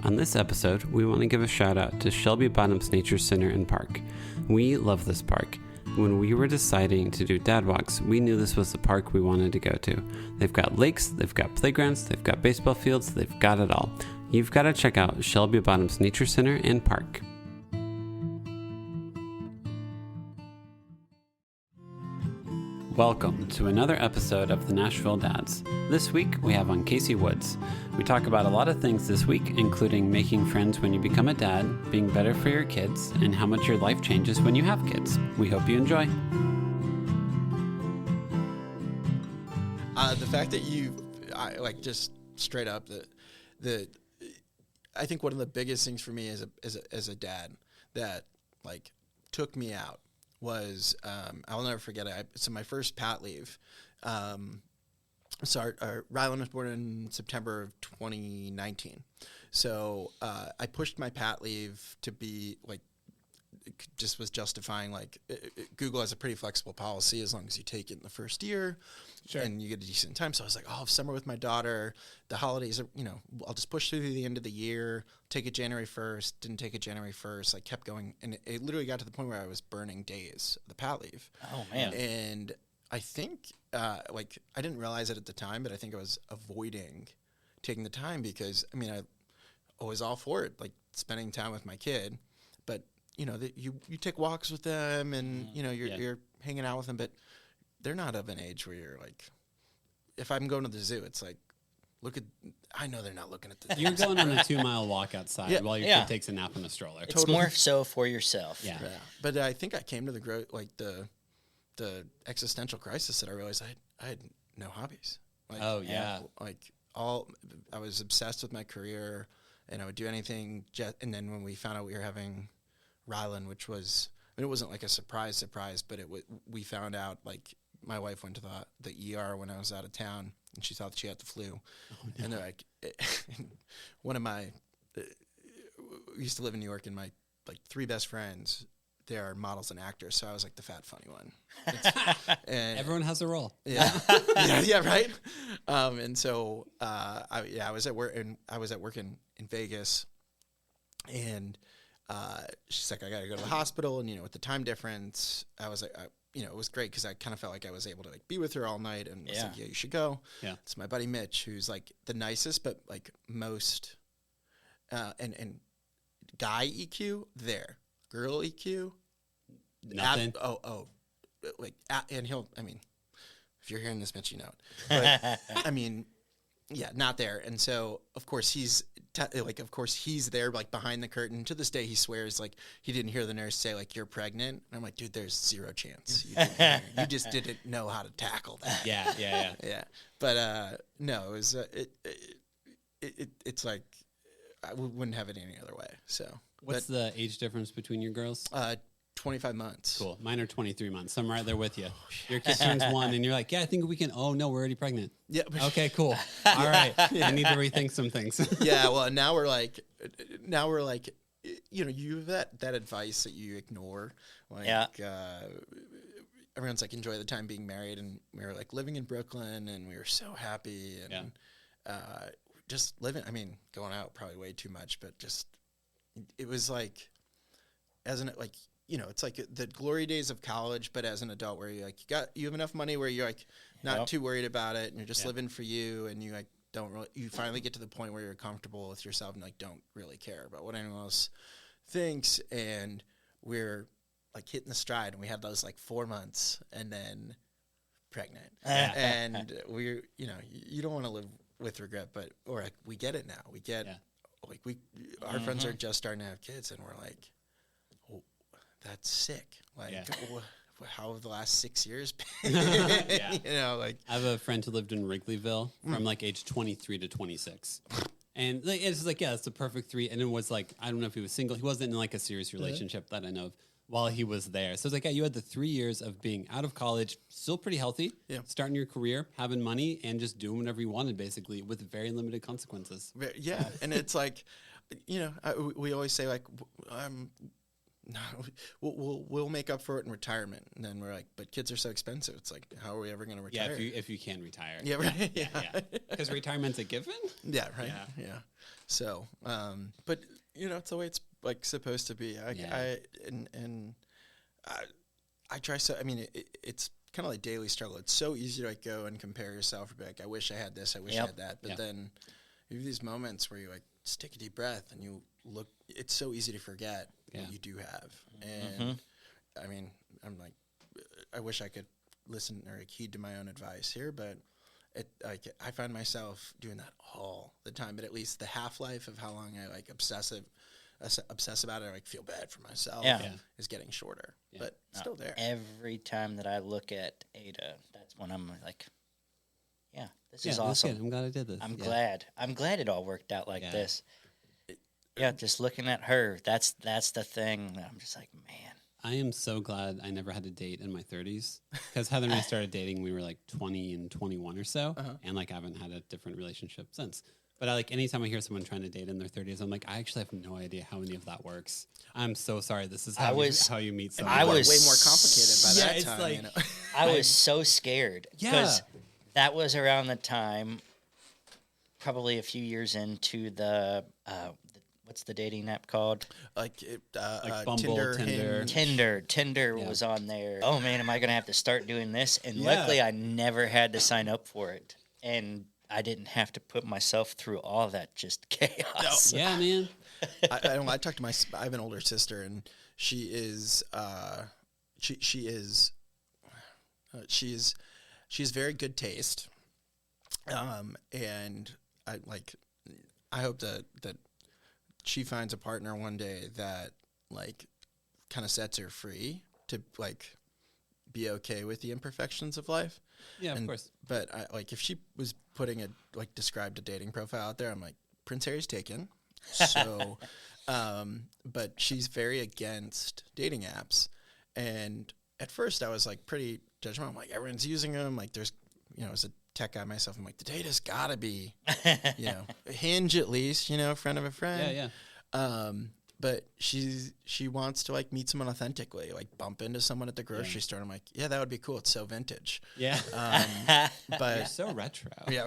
On this episode, we want to give a shout out to Shelby Bottoms Nature Center and Park. We love this park. When we were deciding to do dad walks, we knew this was the park we wanted to go to. They've got lakes, they've got playgrounds, they've got baseball fields, they've got it all. You've got to check out Shelby Bottoms Nature Center and Park. Welcome to another episode of the Nashville Dads. This week we have on Casey Woods. We talk about a lot of things this week, including making friends when you become a dad, being better for your kids, and how much your life changes when you have kids. We hope you enjoy. The fact that just straight up that I think one of the biggest things for me as a dad that like took me out was I'll never forget it. So my first pat leave. Rylan was born in September of 2019. So I pushed my pat leave to be like, just was justifying Google has a pretty flexible policy as long as you take it in the first year, sure, and you get a decent time. So I was like, I'll have summer with my daughter. The holidays are, I'll just push through the end of the year, take it January 1st, didn't take it January 1st. I kept going. And it literally got to the point where I was burning days of the pat leave. Oh, man. And I think, I didn't realize it at the time, but I think I was avoiding taking the time because, I was all for it, like spending time with my kid. But you take walks with them and, you're hanging out with them, but they're not of an age where you're like, if I'm going to the zoo, it's like, I know they're not looking at the You're going on a 2-mile walk outside while your kid takes a nap in a stroller. It's more so for yourself. Yeah. But I think I came to the existential crisis that I realized I had no hobbies. Oh, yeah. I was obsessed with my career and I would do anything. And then when we found out we were having Rylan, which was, it wasn't like a surprise, but we found out, like, my wife went to the ER when I was out of town, and she thought she had the flu. Oh, no. And they're like, we used to live in New York, and my, 3 best friends, they are models and actors, so I was, the fat, funny one. And everyone has a role. Yeah. yeah, right? And so, I was at work, in Vegas, and she's like, I got to go to the hospital. And, with the time difference, I was like, it was great because I kind of felt like I was able to be with her all night and was like, yeah, you should go. Yeah. It's my buddy Mitch, who's the nicest, but most, and guy EQ there, girl EQ. Nothing. And he'll, if you're hearing this, Mitch, you know it. But yeah, not there. And so, of course, he's there, behind the curtain. To this day, he swears, he didn't hear the nurse say, you're pregnant. And I'm like, dude, there's zero chance. You just didn't know how to tackle that. Yeah. Yeah. But, no, it was, it's like, I wouldn't have it any other way. So. What's the age difference between your girls? 25 months. Cool. Mine are 23 months. I'm right there with you. Your kid turns 1 and you're like, yeah, I think we can. Oh, no, we're already pregnant. Yeah. Okay, cool. All right. I need to rethink some things. Yeah. Well, now we're you have that advice that you ignore. Everyone's enjoy the time being married. And we were living in Brooklyn and we were so happy. And just living, going out probably way too much, but just, it was it's the glory days of college, but as an adult where you have enough money where you're not too worried about it and you're just living for you and you you finally get to the point where you're comfortable with yourself and don't really care about what anyone else thinks. And we're hitting the stride and we had those 4 months and then pregnant. And we're, you don't want to live with regret, but, we get it now. We get, our friends are just starting to have kids and we're like, that's sick. How have the last 6 years been? I have a friend who lived in Wrigleyville from age 23 to 26. And it's it's the perfect 3. And it was I don't know if he was single. He wasn't in a serious relationship that I know of while he was there. So it's you had the 3 years of being out of college, still pretty healthy, starting your career, having money, and just doing whatever you wanted, basically, with very limited consequences. Yeah. And it's we always say no, we'll make up for it in retirement. And then we're like, but kids are so expensive. It's like, how are we ever going to retire? Yeah, if you can retire. Yeah, right. Yeah, Because retirement's a given. Yeah, right. Yeah. So, but it's the way it's like supposed to be. I try so. I mean, it's kind of like daily struggle. It's so easy to like go and compare yourself. Be like, I wish I had this. I wish I had that. But then you have these moments where you like just take a deep breath and you look. It's so easy to forget what you do have. And I mean, I'm like, I wish I could listen or like, heed to my own advice here, but I find myself doing that all the time. But at least the half-life of how long I like obsess about it, or like feel bad for myself, is getting shorter, but still there. Every time that I look at Ada, that's when I'm like, this is awesome. I'm glad I did this. I'm glad it all worked out like this. Just looking at her, that's the thing. I'm just like, man. I am so glad I never had to date in my 30s, because Heather and I started dating, we were like 20 and 21 or so, and like I haven't had a different relationship since. But anytime I hear someone trying to date in their 30s, I'm like, I actually have no idea how any of that works. I'm so sorry. This is how you meet someone. I was way more complicated by that time. Like, I was so scared because that was around the time, probably a few years into the what's the dating app called? Like Bumble, Tinder. Tinder was on there. Oh man, am I going to have to start doing this? And luckily I never had to sign up for it. And I didn't have to put myself through all that just chaos. No. Yeah, man. I talked to I have an older sister, and she's very good taste. And I hope that she finds a partner one day that like kind of sets her free to like be okay with the imperfections of life. Yeah, of course. But if she was putting described a dating profile out there, I'm like, Prince Harry's taken. So, but she's very against dating apps. And at first I was like pretty judgmental. I'm like, everyone's using them. Like there's, as a tech guy myself, I'm like, the data's gotta be, Hinge at least, friend of a friend. Yeah. But she wants to like meet someone authentically, like bump into someone at the grocery store. And I'm like, yeah, that would be cool. It's so vintage. Yeah. But you're so retro. Yeah.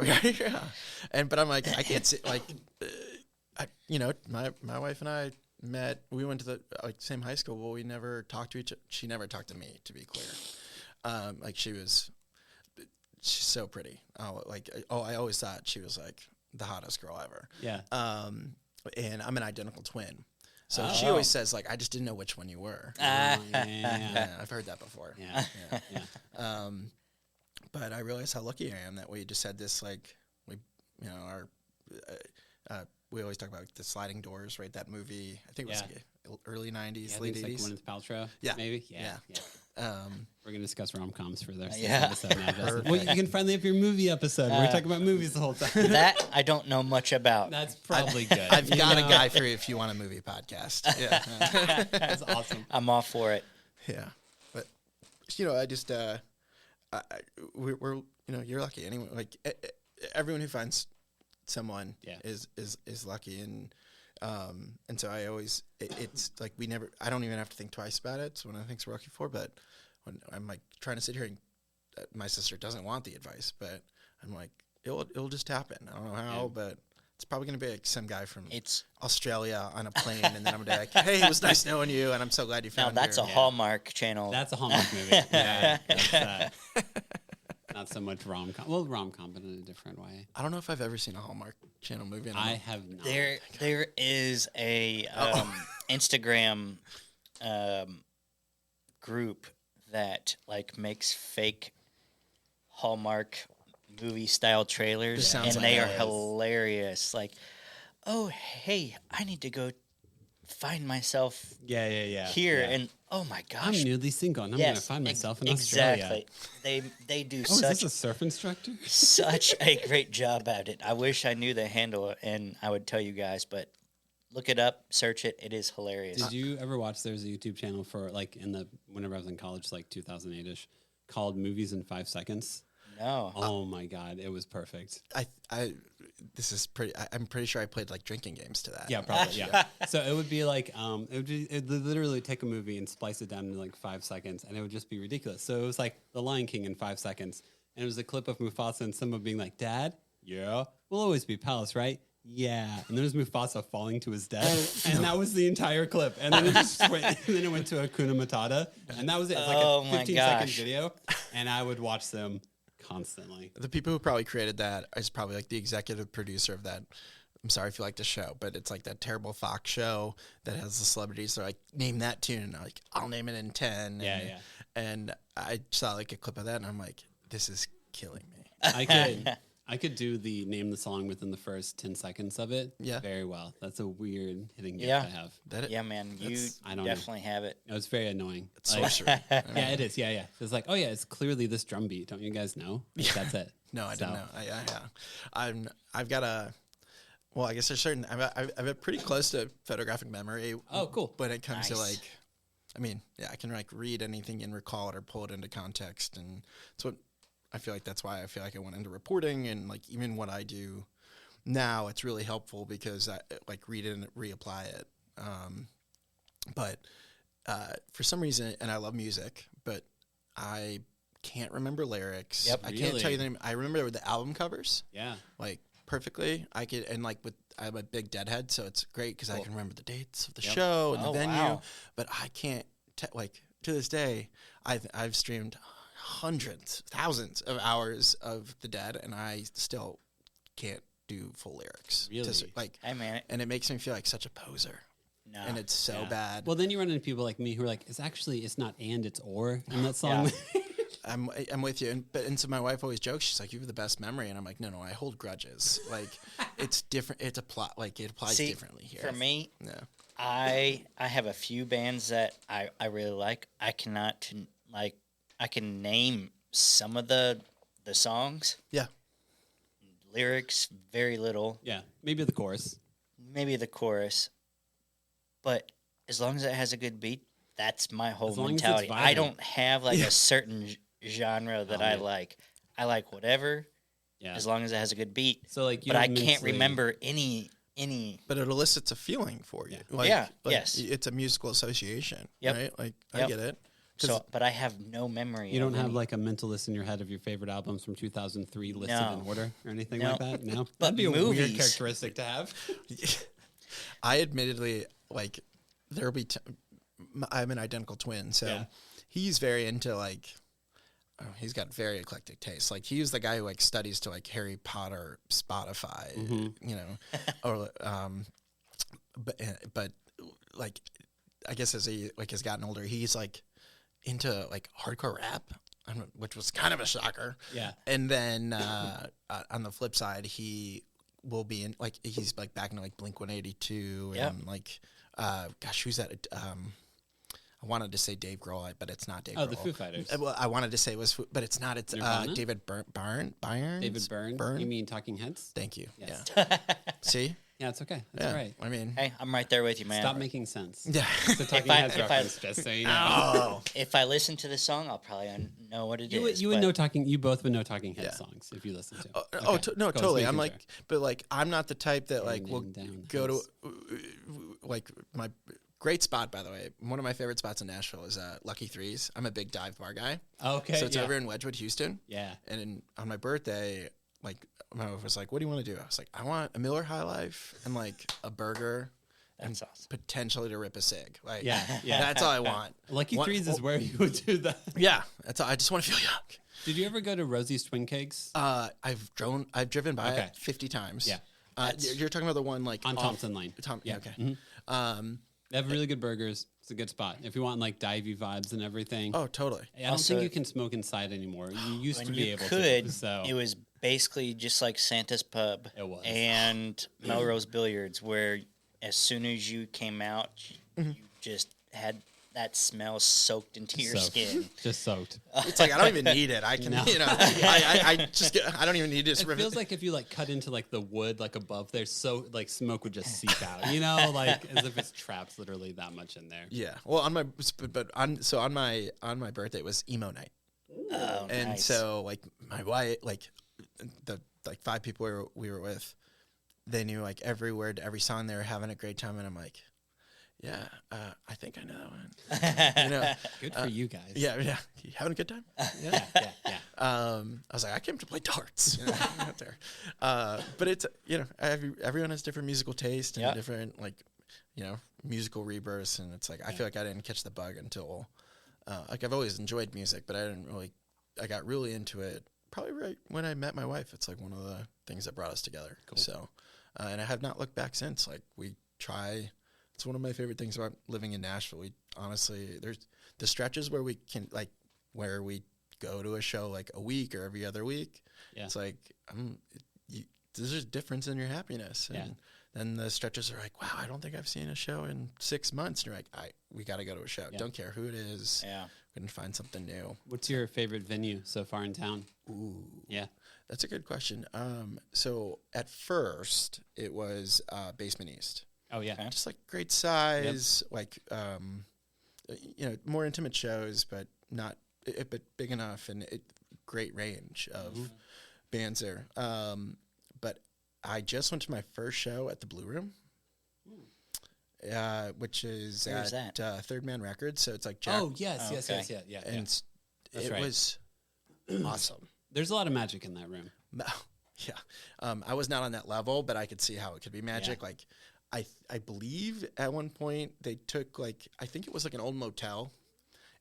But I'm like, I can't sit like, my wife and I met. We went to the same high school. Well, we never talked to each other. She never talked to me, to be clear. She's so pretty. I always thought she was like the hottest girl ever. Yeah. And I'm an identical twin. So she always says, like, I just didn't know which one you were. Yeah, I've heard that before. Yeah. But I realize how lucky I am that we just had this, like, we always talk about the sliding doors, right? That movie, I think it was early 90s, late 80s. Like Gwyneth Paltrow, maybe? Yeah. We're going to discuss rom-coms for the rest of this episode. Well, you can finally have your movie episode. We're talking about movies the whole time. That I don't know much about. That's probably good. I've got a guy for you if you want a movie podcast. Yeah. That's awesome. I'm all for it. Yeah. But, I just, we're you're lucky. Anyway, like, everyone who finds someone is lucky. And so I always, it's like I don't even have to think twice about it. So when I think we're lucky for, but when I'm like trying to sit here and my sister doesn't want the advice, but I'm like, it'll just happen. I don't know how, but it's probably going to be like some guy from Australia on a plane. And then I'm going to be like, hey, it was nice knowing you. And I'm so glad you found me. Now that's a Hallmark channel. That's a Hallmark movie. That's not so much rom-com. Well, rom-com, but in a different way. I don't know if I've ever seen a Hallmark Channel movie. I have not. There is a Instagram group that like makes fake Hallmark movie style trailers, and they are hilarious. Like, oh hey, I need to go find myself here, and oh my gosh, I'm newly single and I'm going to find myself in Australia. Exactly. They do is this a surf instructor? Such a great job at it. I wish I knew the handle and I would tell you guys, but look it up, search it. It is hilarious. Did you ever watch, there's a YouTube channel for like whenever I was in college, like 2008-ish, called Movies in 5 Seconds? No. Oh my God, it was perfect. I'm pretty sure I played like drinking games to that. Yeah, probably. Yeah. So it would be like, it would literally take a movie and splice it down in like 5 seconds, and it would just be ridiculous. So it was like The Lion King in 5 seconds, and it was a clip of Mufasa and Simba being like, "Dad, yeah, we'll always be palace, right? Yeah." And then it was Mufasa falling to his death, and that was the entire clip. And then it just went, and then it went to Hakuna Matata, and that was it. It was like a 15-second video, and I would watch them constantly. The people who probably created that is probably like the executive producer of that. I'm sorry if you like the show, but it's like that terrible Fox show that has the celebrities. They're like, name that tune, and I'm like, I'll name it in 10. And I saw like a clip of that, and I'm like, this is killing me. I could do the name the song within the first 10 seconds of it very well. That's a weird hitting gift I have. Yeah, man, you definitely have it. It was very annoying. It's sorcery. Yeah, it is. Yeah. It's like, oh yeah, it's clearly this drum beat. Don't you guys know? Like, that's it. No, I didn't know. I've got a. Well, I guess there's certain. I've a pretty close to photographic memory. Oh, cool. When it comes to like, I mean, I can like read anything and recall it or pull it into context, and it's what I feel like. That's why I feel like I went into reporting, and like even what I do now, it's really helpful because I like read it and reapply it. But for some reason, and I love music, but I can't remember lyrics. Yep, I can't tell you the name. I remember the album covers. Yeah, like perfectly. I could, and like I'm a big Deadhead, so it's great because I can remember the dates of the show and the venue. Wow. But I can't like to this day. I've streamed hundreds, thousands of hours of the Dead, and I still can't do full lyrics. Really? Hey, man. And it makes me feel like such a poser. No. And it's so bad. Well, then you run into people like me who are like, it's not and, it's or in that song. Yeah. I'm with you, and so my wife always jokes. She's like, "You have the best memory," and I'm like, "No, I hold grudges. Like, it's different. It's a plot. Like, it applies differently here." For me, I have a few bands that I really like. I can name some of the songs. Yeah. Lyrics, very little. Yeah, maybe the chorus. But as long as it has a good beat, that's my whole mentality. I don't have like a certain genre that I like. I like whatever, as long as it has a good beat. So like, but I can't remember any. But it elicits a feeling for you. Yeah. Like, yes. It's a musical association, right? Like I get it. So, but I have no memory. You don't have like a mental list in your head of your favorite albums from 2003 listed in order or anything like that? No? That'd be a weird characteristic to have. I admittedly, like, there'll be... I'm an identical twin, so he's very into, like... Oh, he's got very eclectic taste. Like, he's the guy who, like, studies to, like, Harry Potter, Spotify, you know. Or, but, like, I guess as he, like, has gotten older, he's, like... into like hardcore rap, which was kind of a shocker. Yeah. And then on the flip side, he will be in like he's like back into like Blink-182 and like gosh, who's that? I wanted to say Dave Grohl, but it's not Dave Grohl. Oh, the Foo Fighters. Well, I wanted to say it was, but it's not. It's David Byrne. David Byrne. You mean Talking Heads? Thank you. Yes. Yeah. See? Yeah, it's okay. That's all right. I mean, hey, I'm right there with you, man. Stop making sense. Yeah. It's a Talking Heads reference, just so you know. If I listen to the song, I'll probably know what it is. You would know Talking. You both would know Talking Heads songs if you listen to. No, totally. I'm like, but like, I'm not the type that like will go to like my great spot. By the way, one of my favorite spots in Nashville is Lucky Threes. I'm a big dive bar guy. Okay. So it's over in Wedgwood, Houston. Yeah. And on my birthday, like my wife was like, "What do you want to do?" I was like, "I want a Miller High Life and like a burger." That's awesome. Potentially to rip a cig. Like, yeah. That's all I want. Lucky Threes is where you would do that. Yeah, that's all. I just want to feel young. Did you ever go to Rosie's Twin Cakes? I've driven by it 50 times. Yeah. You're talking about the one like on Thompson Lane. Yeah. Okay. Mm-hmm. They have really good burgers. It's a good spot if you want like divey vibes and everything. Oh, totally. I don't think you can smoke inside anymore. You used to be able to. So it was basically just like Santa's Pub. It was. And Melrose Billiards, where as soon as you came out, you just had that smell soaked into your skin. Just soaked. It's like I don't even need it. I can, I just get. I don't even need it. It feels like if you like cut into like the wood like above there, so like smoke would just seep out. Like as if it's trapped literally that much in there. Yeah. Well, on my birthday it was emo night. Oh, And nice. so like my wife, like the like 5 people we were with, they knew like every word, every song. They were having a great time, and I'm like, yeah, I think I know that one. You know, Good for you guys. yeah. You having a good time? yeah. I was like, I came to play darts, you know, out there. But it's, you know, everyone has different musical taste and different, like, you know, musical rebirths. And it's like, I feel like I didn't catch the bug until, like, I've always enjoyed music, but I got really into it probably right when I met my wife. It's like one of the things that brought us together. Cool. So, and I have not looked back since. Like, it's one of my favorite things about living in Nashville. We honestly, there's the stretches where we can, like, where we go to a show like a week or every other week. Yeah. It's like, there's a difference in your happiness. And then the stretches are like, wow, I don't think I've seen a show in 6 months. And you're like, we got to go to a show. Yeah. Don't care who it is. Yeah. We're going to find something new. What's your favorite venue so far in town? Ooh. Yeah. That's a good question. So at first it was Basement East. Oh yeah. Just like great size, like, you know, more intimate shows, but not, but big enough, and great range of bands there. But I just went to my first show at the Blue Room, which is at Third Man Records. So it's like Jack. Oh yes, yeah. And it was awesome. There's a lot of magic in that room. Yeah, I was not on that level, but I could see how it could be magic. Yeah. Like, I believe at one point they took, like, I think it was like an old motel,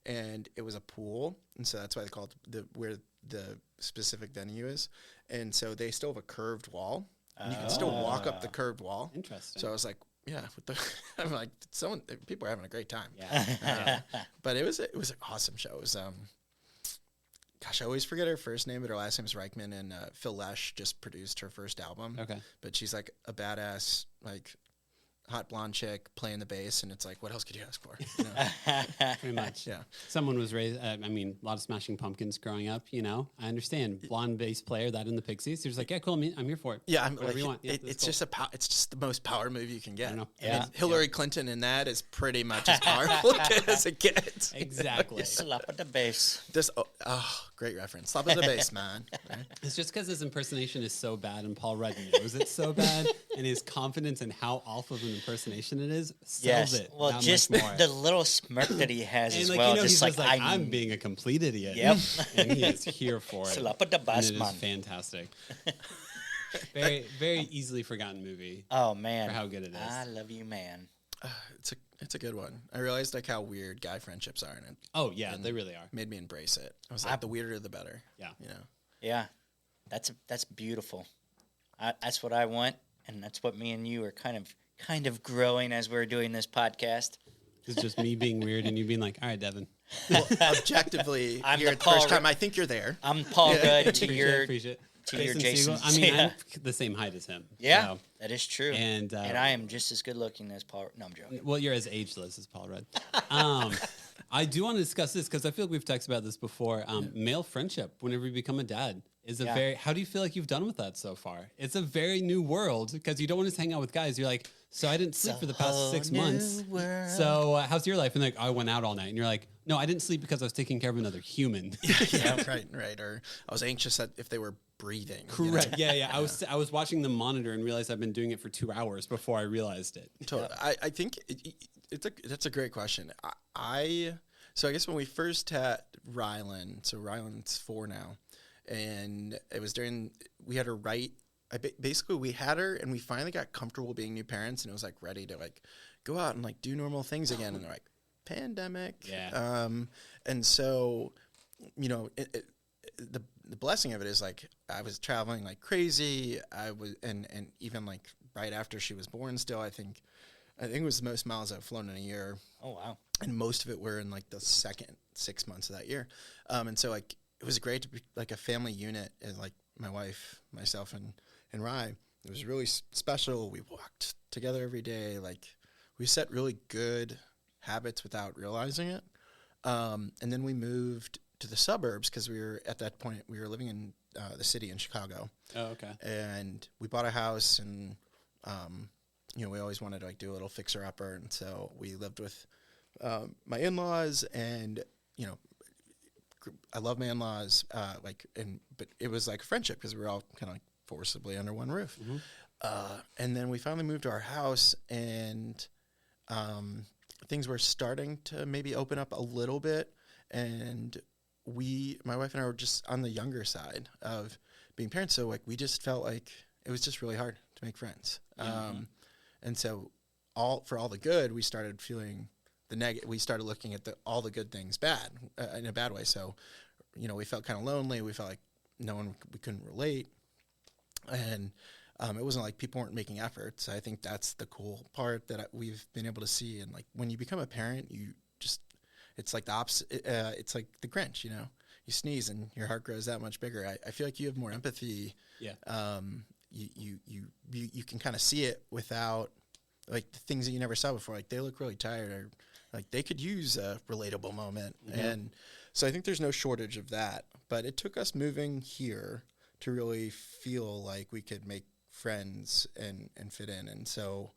and it was a pool, and so that's why they call it where the specific venue is. And so they still have a curved wall, and you can still walk up the curved wall. Interesting. So I was like, yeah, I'm like, people are having a great time. Yeah. But it was an awesome show. It was, gosh, I always forget her first name, but her last name is Reichman, and Phil Lesh just produced her first album. Okay. But she's like a badass, like, hot blonde chick playing the bass, and it's like, what else could you ask for? You know? Pretty much. Yeah. Someone was raised, I mean, a lot of Smashing Pumpkins growing up, you know. I understand. Blonde bass player, that in the Pixies. You're just like, yeah, cool, I'm here for it. Yeah, whatever you want. Yeah, it's cool. It's just the most power move you can get. I know. Yeah. Hillary Clinton in that is pretty much as powerful as it gets. Exactly. Slap at the bass. Just great reference. Slap at the bass, man. Right? It's just because his impersonation is so bad, and Paul Rudd knows it's so bad, and his confidence in how awful of an impersonation it is sells it. Well, just the little smirk that he has as well. You know, just he's like, I'm being a complete idiot. Yep. And he is here for it. Slap at the bass, and it is fantastic. Very, very easily forgotten movie. Oh man, for how good it is. I love you, man. It's a good one. I realized like how weird guy friendships are in it. Oh yeah, they really are. Made me embrace it. I was like, the weirder the better. Yeah, you know. Yeah, that's beautiful. That's what I want, and that's what me and you are kind of growing as we're doing this podcast. It's just me being weird and you being like, all right, Devin. Well, objectively, here at the first time, I think you're there. I'm Paul Rudd to your Jason. I mean, I'm the same height as him. Yeah, so. That is true. And I am just as good looking as Paul. No, I'm joking. Well, you're as ageless as Paul Rudd. I do want to discuss this because I feel like we've talked about this before. Male friendship, whenever you become a dad, is a very. How do you feel like you've done with that so far? It's a very new world because you don't want to just hang out with guys. You're like, so I didn't sleep for the past 6 months. World. So how's your life? And like, I went out all night. And you're like, no, I didn't sleep because I was taking care of another human. Yeah, right. Or I was anxious that if they were breathing. Correct. You know? Yeah. I was watching the monitor and realized I've been doing it for 2 hours before I realized it. Totally. Yeah. I think that's a great question. So I guess when we first had Rylan, so Rylan's 4 now, and it was we had her basically we had her and we finally got comfortable being new parents, and it was like ready to like go out and like do normal things again, and they're like, pandemic. Yeah. And so, you know, the blessing of it is like I was traveling like crazy. I was, and even like right after she was born still, I think it was the most miles I've flown in a year. Oh, wow. And most of it were in like the second 6 months of that year. And so like, it was great to be like a family unit, and like my wife, myself, and Rye. It was really special. We walked together every day. Like we set really good habits without realizing it. And then we moved to the suburbs because at that point we were living in the city in Chicago. Oh, okay. And we bought a house, and you know, we always wanted to like do a little fixer upper, and so we lived with my in-laws, and you know, I love my in-laws, but it was like a friendship because we were all kind of like forcibly under one roof. And then we finally moved to our house, and things were starting to maybe open up a little bit. And my wife and I were just on the younger side of being parents. So like, we just felt like it was just really hard to make friends. And so for all the good, we started feeling the negative. We started looking at all the good things bad, in a bad way. So, we felt kind of lonely. We felt like we couldn't relate. And it wasn't like people weren't making efforts. I think that's the cool part that we've been able to see. And like, when you become a parent, it's like the opposite. It's like the Grinch, you sneeze and your heart grows that much bigger. I feel like you have more empathy. Yeah. You can kind of see it without like the things that you never saw before. Like, they look really tired, or like they could use a relatable moment. And so I think there's no shortage of that, but it took us moving here to really feel like we could make friends and fit in. And so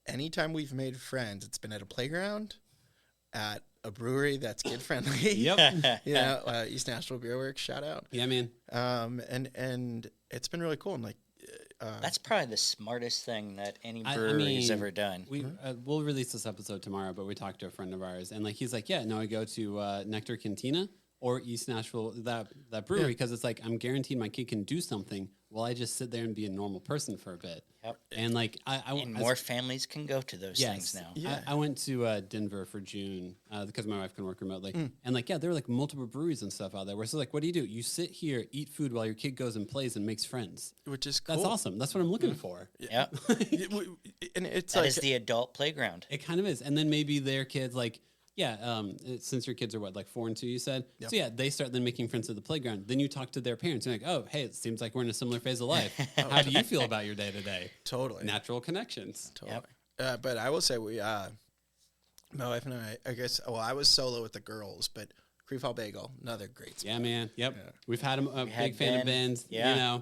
anytime we've made friends, it's been at a playground, at a brewery that's kid friendly. Yep. East Nashville Beer Works, shout out. Yeah, man. And it's been really cool. And like, that's probably the smartest thing that any brewery's ever done. We'll release this episode tomorrow, but we talked to a friend of ours, and like, he's like, yeah, no, I go to Nectar Cantina or East Nashville, that brewery, because it's like, I'm guaranteed my kid can do something while I just sit there and be a normal person for a bit. Yep. And like, more families can go to those things now. Yeah. I went to Denver for June because my wife can work remotely. And like, there were like multiple breweries and stuff out there where it's like, what do? You sit here, eat food while your kid goes and plays and makes friends. Which is cool. That's awesome. That's what I'm looking for. Yeah. And it's that like, is the adult playground. It kind of is. And then maybe their kids like, since your kids are what, like 4 and 2, you said? Yep. So they start then making friends at the playground. Then you talk to their parents. You're like, oh, hey, it seems like we're in a similar phase of life. How do you feel about your day to day? Totally. Natural connections. Totally. Yep. But I will say my wife and I guess, I was solo with the girls, but Creefall Bagel, another great spot. Yeah, man. Yep. Yeah. We've had a big fan of Ben's. Yeah.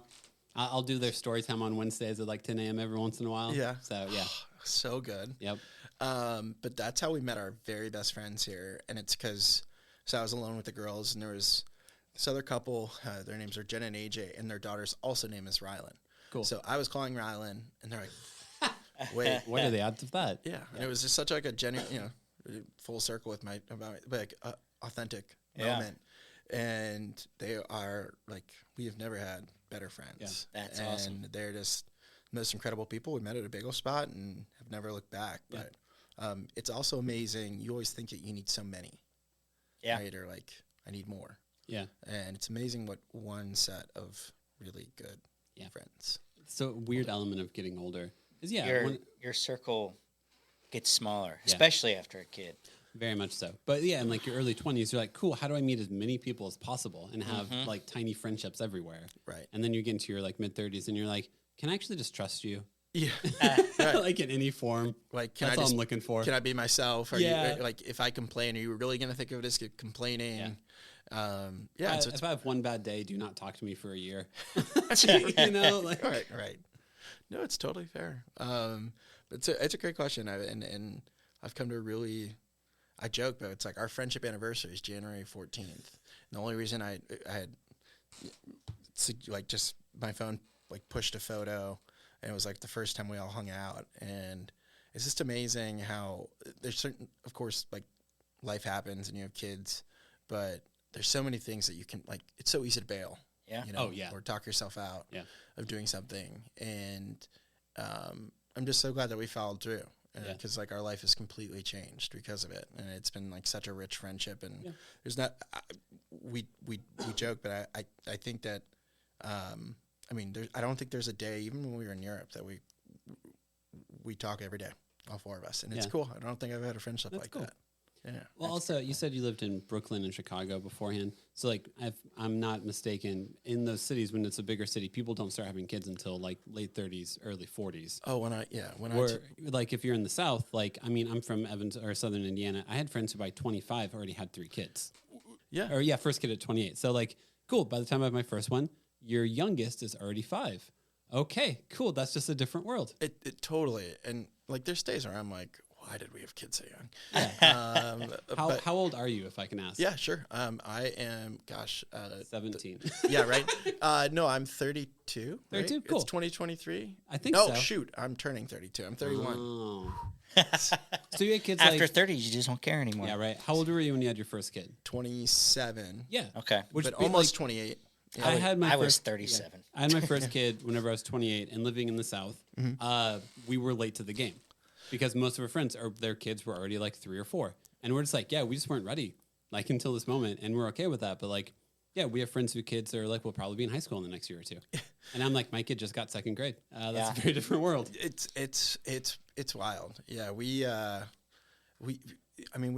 I'll do their story time on Wednesdays at like 10 a.m. every once in a while. Yeah. So, yeah. So good. Yep. But that's how we met our very best friends here. And it's because, I was alone with the girls, and there was this other couple, their names are Jenna and AJ, and their daughter's also name is Rylan. Cool. So I was calling Rylan, and they're like, wait. What are the odds of that? Yeah. And it was just such like a genuine, full circle with authentic moment. And they are like, we have never had better friends. Yeah, that's awesome. And they're just the most incredible people. We met at a bagel spot and have never looked back. Yeah. But it's also amazing. You always think that you need so many. Yeah. Right? Or like, I need more. Yeah. And it's amazing what one set of really good friends. So weird element of getting older is your circle gets smaller, especially after a kid. Very much so. But in like your early 20s, you're like, cool, how do I meet as many people as possible and have like tiny friendships everywhere? Right. And then you get into your like mid 30s and you're like, can I actually just trust you? Yeah. Right. Like in any form. Like, that's all I'm looking for. Can I be myself? Are Yeah. you, like, if I complain, are you really going to think of it as complaining? Yeah. If I have one bad day, do not talk to me for a year. Like. Right. No, it's totally fair. But it's a great question. And I've come to really, I joke, but it's like our friendship anniversary is January 14th. And the only reason I had like just my phone like pushed a photo, and it was like the first time we all hung out. And it's just amazing how there's certain, of course, like life happens and you have kids, but there's so many things that you can, like, it's so easy to bail. Yeah. Or talk yourself out of doing something. And I'm just so glad that we followed through, because like our life has completely changed because of it. And it's been like such a rich friendship. And there's not, we joke, but I think that, I don't think there's a day, even when we were in Europe, that we talk every day, all four of us. And it's cool. I don't think I've had a friendship like that. Yeah. Well, also, you said you lived in Brooklyn and Chicago beforehand. So, like, I'm not mistaken, in those cities, when it's a bigger city, people don't start having kids until, like, late 30s, early 40s. Oh, like, if you're in the South, like, I'm from Southern Indiana. I had friends who by 25 already had 3 kids. Yeah. Or, first kid at 28. So, like, cool. By the time I have my first one, your youngest is already 5. Okay, cool. That's just a different world. It totally. And, like, there's days where I'm like, why did we have kids so young? How old are you, if I can ask? Yeah, sure. I am, 17. Yeah, right. No, I'm 32. 32, right? cool. It's 2023. I think no, so. Shoot, I'm turning 32. I'm 31. Oh. So you had kids After like 30, you just don't care anymore. yeah, right. How old were you when you had your first kid? 27. Yeah. Okay. But almost 28. Yeah. I was 37. Yeah. I had my first kid whenever I was 28 and living in the South. We were late to the game because most of our friends their kids were already like 3 or 4. And we're just like, yeah, we just weren't ready like until this moment. And we're okay with that. But like, yeah, we have friends whose kids are like, will probably be in high school in the next year or 2. And I'm like, my kid just got 2nd grade. That's a very different world. It's wild. Yeah. We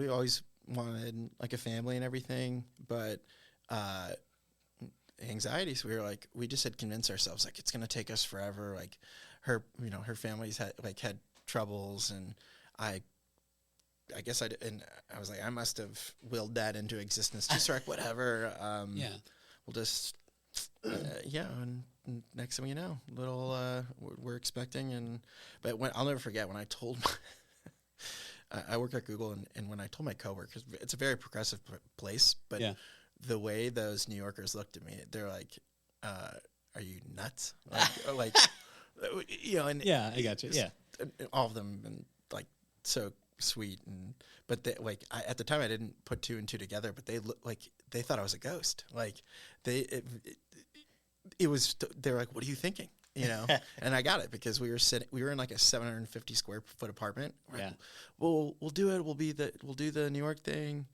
always wanted like a family and everything, but, anxieties. We just had convinced ourselves like it's going to take us forever. Like her family's had troubles, and I guess I was like, I must have willed that into existence. Just like whatever. We'll just and next thing you know, we're expecting, but I'll never forget when I told I work at Google, and when I told my coworkers, it's a very progressive place, but the way those New Yorkers looked at me, they're like, "Are you nuts?" Like, and I got you. Yeah, all of them, and like so sweet, but at the time I didn't put 2 and 2 together, but they thought I was a ghost. Like they were like, "What are you thinking?" And I got it because we were in like a 750 square foot apartment. Yeah. We'll do it. We'll do the New York thing,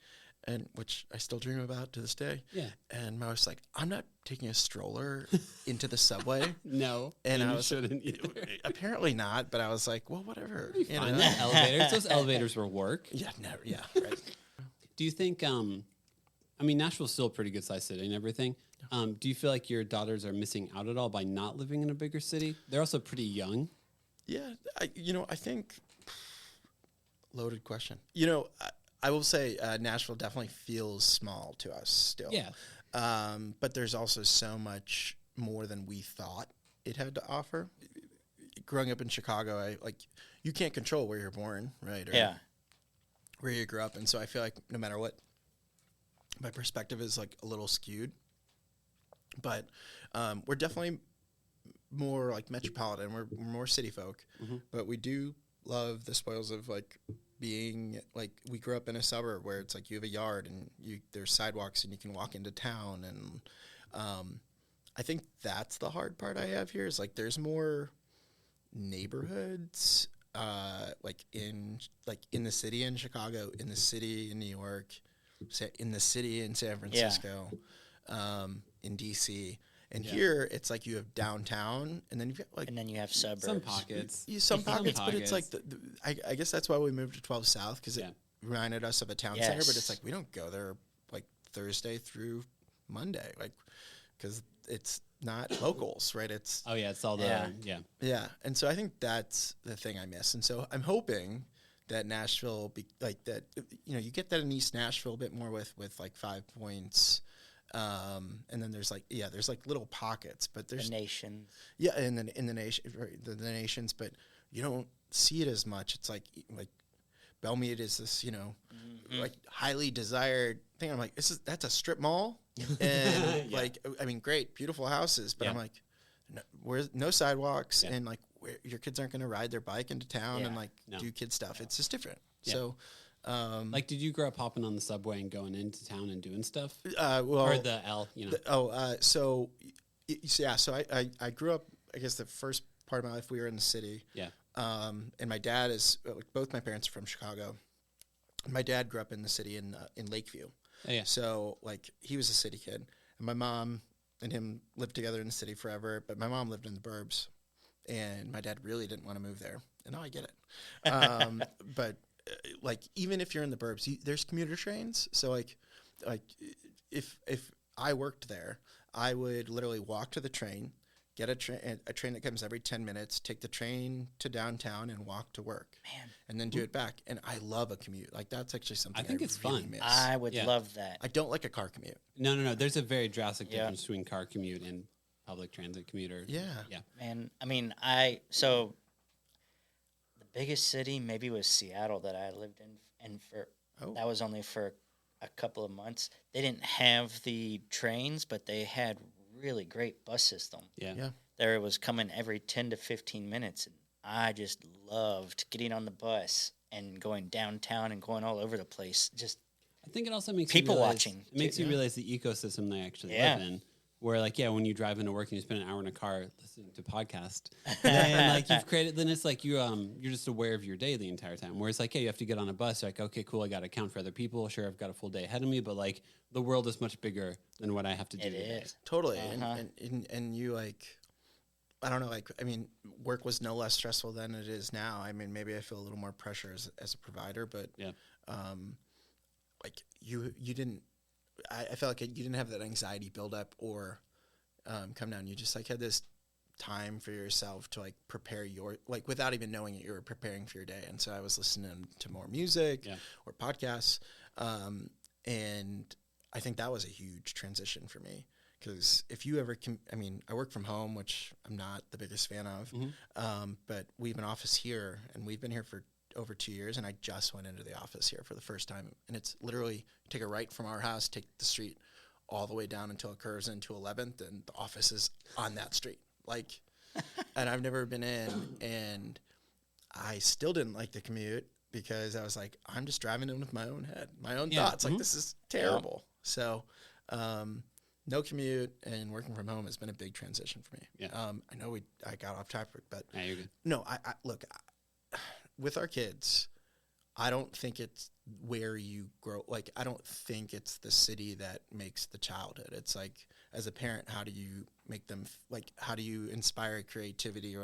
and which I still dream about to this day. Yeah. And I was like, I'm not taking a stroller into the subway. No. And I shouldn't either. Apparently not, but I was like, well, whatever. Find the elevators. Those elevators will work. Yeah, never. Yeah, right. Do you think, Nashville's still a pretty good sized city and everything. Do you feel like your daughters are missing out at all by not living in a bigger city? They're also pretty young. Yeah, I think loaded question. I will say Nashville definitely feels small to us still. Yeah. But there's also so much more than we thought it had to offer. Growing up in Chicago, you can't control where you're born, right? Or where you grew up, and so I feel like no matter what, my perspective is like a little skewed. But we're definitely more like metropolitan. We're more city folk, but we do love the spoils of like being like we grew up in a suburb where it's like you have a yard and there's sidewalks and you can walk into town, and I think that's the hard part I have here is like there's more neighborhoods in the city in Chicago, in the city in New York, in the city in San Francisco. In DC, and here it's like you have downtown, and then you've got like, and then you have suburbs, some pockets, but it's like I guess that's why we moved to 12 South because it reminded us of a town center. But it's like we don't go there like Thursday through Monday, like because it's not locals, right? It's it's all the and so I think that's the thing I miss, and so I'm hoping that Nashville you get that in East Nashville a bit more with like 5 Points. And then there's little pockets, but there's the nations. Yeah, and then in the nation, right, the nations, but you don't see it as much. It's like Belmead is this, like highly desired thing. I'm like, that's a strip mall, and great, beautiful houses, but I'm like, no sidewalks, and like your kids aren't going to ride their bike into town and do kid stuff. It's just different. So. Did you grow up hopping on the subway and going into town and doing stuff? Or the L, So I grew up, I guess the first part of my life we were in the city. Yeah. And my dad is, both my parents are from Chicago. My dad grew up in the city in Lakeview. Oh, yeah. So he was a city kid. And my mom and him lived together in the city forever, but my mom lived in the burbs. And my dad really didn't want to move there. And now I get it. But even if you're in the burbs, there's commuter trains. So if I worked there, I would literally walk to the train, get a train that comes every 10 minutes, take the train to downtown and walk to work. Man. And then do it back. And I love a commute. Like that's actually something I think it's really fun. miss. I would love that. I don't like a car commute. No. There's a very drastic difference between car commute and public transit commuter. Yeah. Yeah. Man, biggest city maybe was Seattle that I lived in, and that was only for a couple of months. They didn't have the trains, but they had really great bus system. Yeah. There was coming every 10 to 15 minutes, and I just loved getting on the bus and going downtown and going all over the place. Just I think it also makes people you realize, watching. It makes you realize the ecosystem they actually Yeah. live in. Where when you drive into work and you spend an hour in a car listening to podcast, then you've created. Then it's like you're just aware of your day the entire time. Whereas you have to get on a bus. You're like, okay, cool, I got to account for other people. Sure, I've got a full day ahead of me, but the world is much bigger than what I have to do today. Totally, and you I don't know, I mean, work was no less stressful than it is now. I mean, maybe I feel a little more pressure as a provider, but you didn't. I felt like you didn't have that anxiety build up or come down. You just had this time for yourself to prepare your without even knowing it, you were preparing for your day. And so I was listening to more music or podcasts, and I think that was a huge transition for me. Because if you ever I work from home, which I'm not the biggest fan of, but we have an office here, and we've been here for over 2 years, and I just went into the office here for the first time, and it's literally take a right from our house, take the street all the way down until it curves into 11th, and the office is on that street. And I've never been in, and I still didn't like the commute because I was like, I'm just driving in with my own head, my own thoughts. This is terrible. So, no commute and working from home has been a big transition for me. Yeah. I know I got off topic, but you're good. No, look, with our kids, I don't think it's where you grow. I don't think it's the city that makes the childhood. It's as a parent, how do you make them, how do you inspire creativity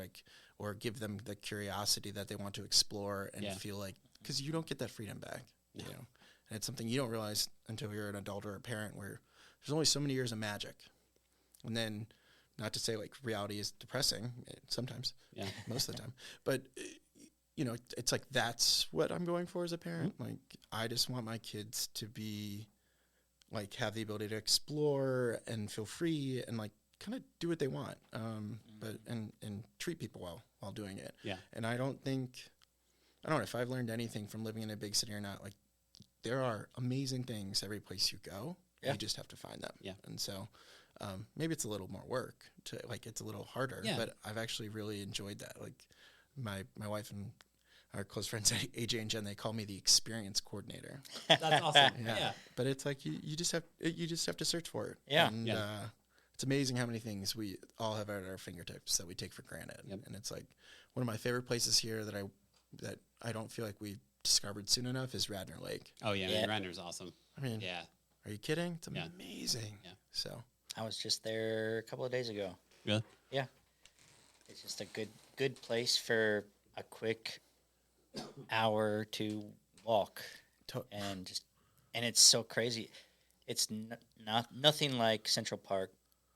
or give them the curiosity that they want to explore and feel because you don't get that freedom back, you know, and it's something you don't realize until you're an adult or a parent where there's only so many years of magic. And then, not to say reality is depressing sometimes, most of the time, but it's that's what I'm going for as a parent. I just want my kids to be have the ability to explore and feel free and kind of do what they want, but and treat people well while doing it. Yeah. And I don't know if I've learned anything from living in a big city or not. There are amazing things every place you go. You just have to find them. Yeah. And so maybe it's a little more work to it's a little harder, but I've actually really enjoyed that. My wife and our close friends AJ and Jen, they call me the experience coordinator. That's awesome. Yeah. But it's you just have to search for it. Yeah. And it's amazing how many things we all have at our fingertips that we take for granted. Yep. And it's one of my favorite places here that I don't feel like we discovered soon enough is Radnor Lake. Oh yeah. Radnor's awesome. I mean, are you kidding? It's amazing. Yeah. So I was just there a couple of days ago. Really? Yeah. It's just a good place for a quick hour to walk, and it's so crazy. It's nothing like Central Park,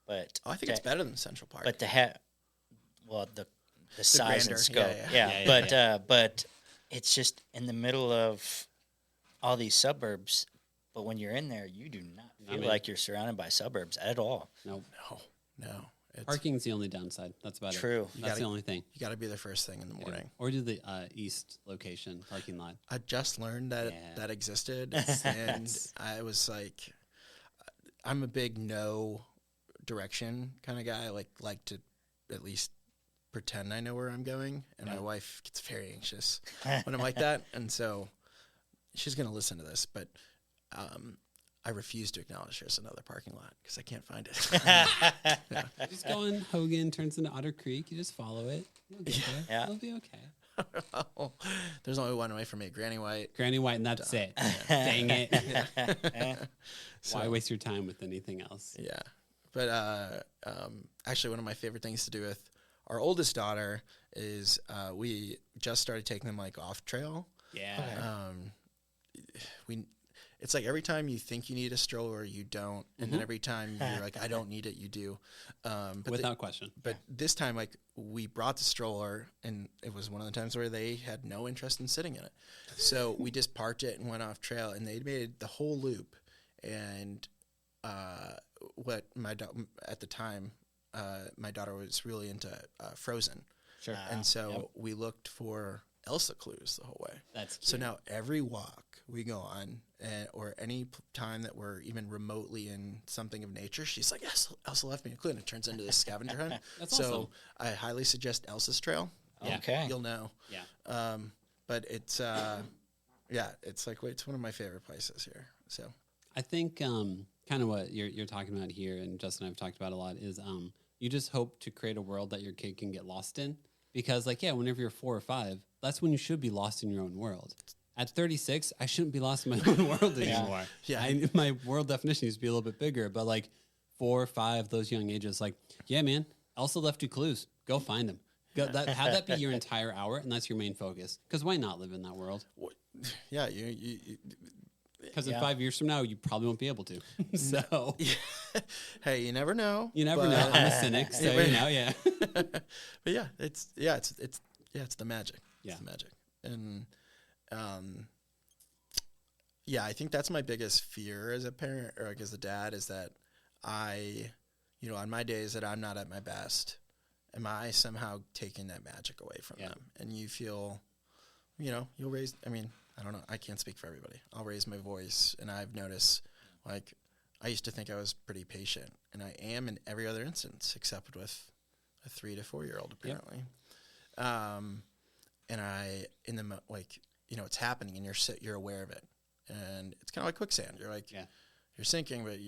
but I think it's better than Central Park. But the size grander, and scope, but it's just in the middle of all these suburbs. But when you're in there, you do not feel like you're surrounded by suburbs at all. Nope. No. Parking's the only downside. That's about it. True. That's the only thing. You got to be the first thing in the morning. Yeah. Or do the east location parking lot. I just learned that existed, and I was I'm a big no direction kind of guy. I like to at least pretend I know where I'm going, and my wife gets very anxious when I'm like that, and so she's going to listen to this, but I refuse to acknowledge there's another parking lot because I can't find it. Just go in Hogan, turns into Otter Creek. You just follow it. You'll get there. Yeah. It'll be okay. There's only one way for me, Granny White. Granny White, and that's it. Dang it. Why waste your time with anything else? Yeah. But actually, one of my favorite things to do with our oldest daughter is we just started taking them off trail. Yeah. It's every time you think you need a stroller, you don't, and then every time you're I don't need it, you do. But without question. But this time, we brought the stroller, and it was one of the times where they had no interest in sitting in it. So we just parked it and went off trail, and they made the whole loop. And at the time, my daughter was really into Frozen. Sure. And so we looked for Elsa clues the whole way. That's cute. So now every walk we go on, or any time that we're even remotely in something of nature, she's like, yes, Elsa left me a clue, and it turns into this scavenger hunt. That's so awesome. I highly suggest Elsa's Trail. Yeah. Okay. You'll know. Yeah. But it's it's like it's one of my favorite places here. So I think kind of what you're talking about here, and Justin and I've talked about a lot, is you just hope to create a world that your kid can get lost in. Because, like, yeah, whenever you're 4 or 5, that's when you should be lost in your own world. At 36, I shouldn't be lost in my own world anymore. Yeah. My world definition needs to be a little bit bigger. But, like, 4 or 5, those young ages, like, yeah, man, Elsa left you clues. Go find them. Have that be your entire hour, and that's your main focus. Because why not live in that world? Yeah, Because in 5 years from now, you probably won't be able to. So, hey, you never know. you never know. I'm a cynic, so yeah. But it's the magic. Yeah. It's the magic. And I think that's my biggest fear as a parent or like as a dad, is that on my days that I'm not at my best, am I somehow taking that magic away from them? And you feel, you'll raise, I don't know, I can't speak for everybody. I'll raise my voice, and I've noticed, like, I used to think I was pretty patient, and I am in every other instance except with a 3 to 4 year old, apparently. And it's happening, and you're aware of it, and it's kind of like quicksand. You're like, you're sinking, but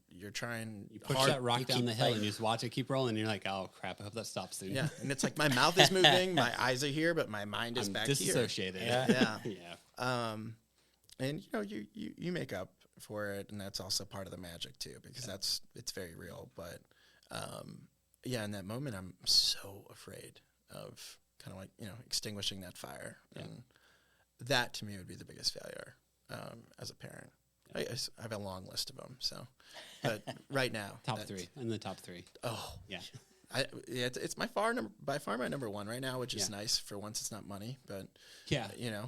you're trying. You push hard. that rock You down keep the hill, fighting. and you just watch it keep rolling, and you're like, oh, crap, I hope that stops soon. Yeah, and it's like my mouth is moving, my eyes are here, but my mind is I'm back disassociated. here. Yeah. And you make up for it, and that's also part of the magic too, because it's very real. But in that moment, I'm so afraid of kind of like extinguishing that fire, and that to me would be the biggest failure as a parent. I have a long list of them, but right now Top 3 in the top 3. Oh Yeah. It's by far my number one right now, which is nice. For once, it's not money, but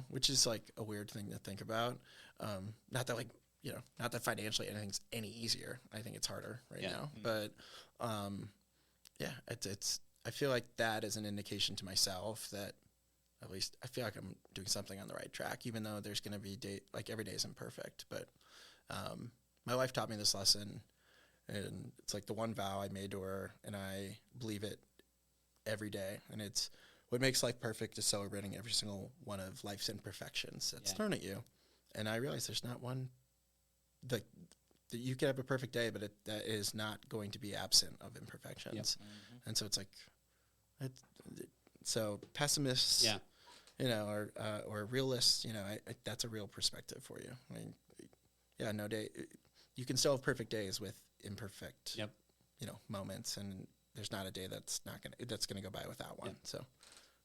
which is like a weird thing to think about. Not that financially anything's any easier. I think it's harder now, but it's. I feel like that is an indication to myself that at least I feel like I'm doing something on the right track, even though there's going to be every day isn't perfect. But my wife taught me this lesson. And it's like the one vow I made to her, and I believe it every day. And it's what makes life perfect is celebrating every single one of life's imperfections that's thrown at you. And I realize there's not one that you can have a perfect day, but that is not going to be absent of imperfections. Yep. Mm-hmm. And so it's like, so pessimists, or realists, that's a real perspective for you. I mean, no day. You can still have perfect days with imperfect, moments, and there's not a day that's gonna go by without one. Yep. So,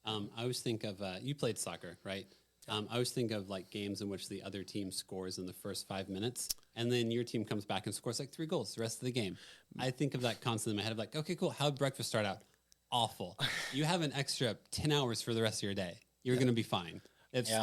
I always think of you played soccer, right? I always think of like games in which the other team scores in the first 5 minutes, and then your team comes back and scores like 3 goals the rest of the game. I think of that constantly in my head of like, okay, cool. How'd breakfast start out? Awful. You have an extra 10 hours for the rest of your day. You're gonna be fine.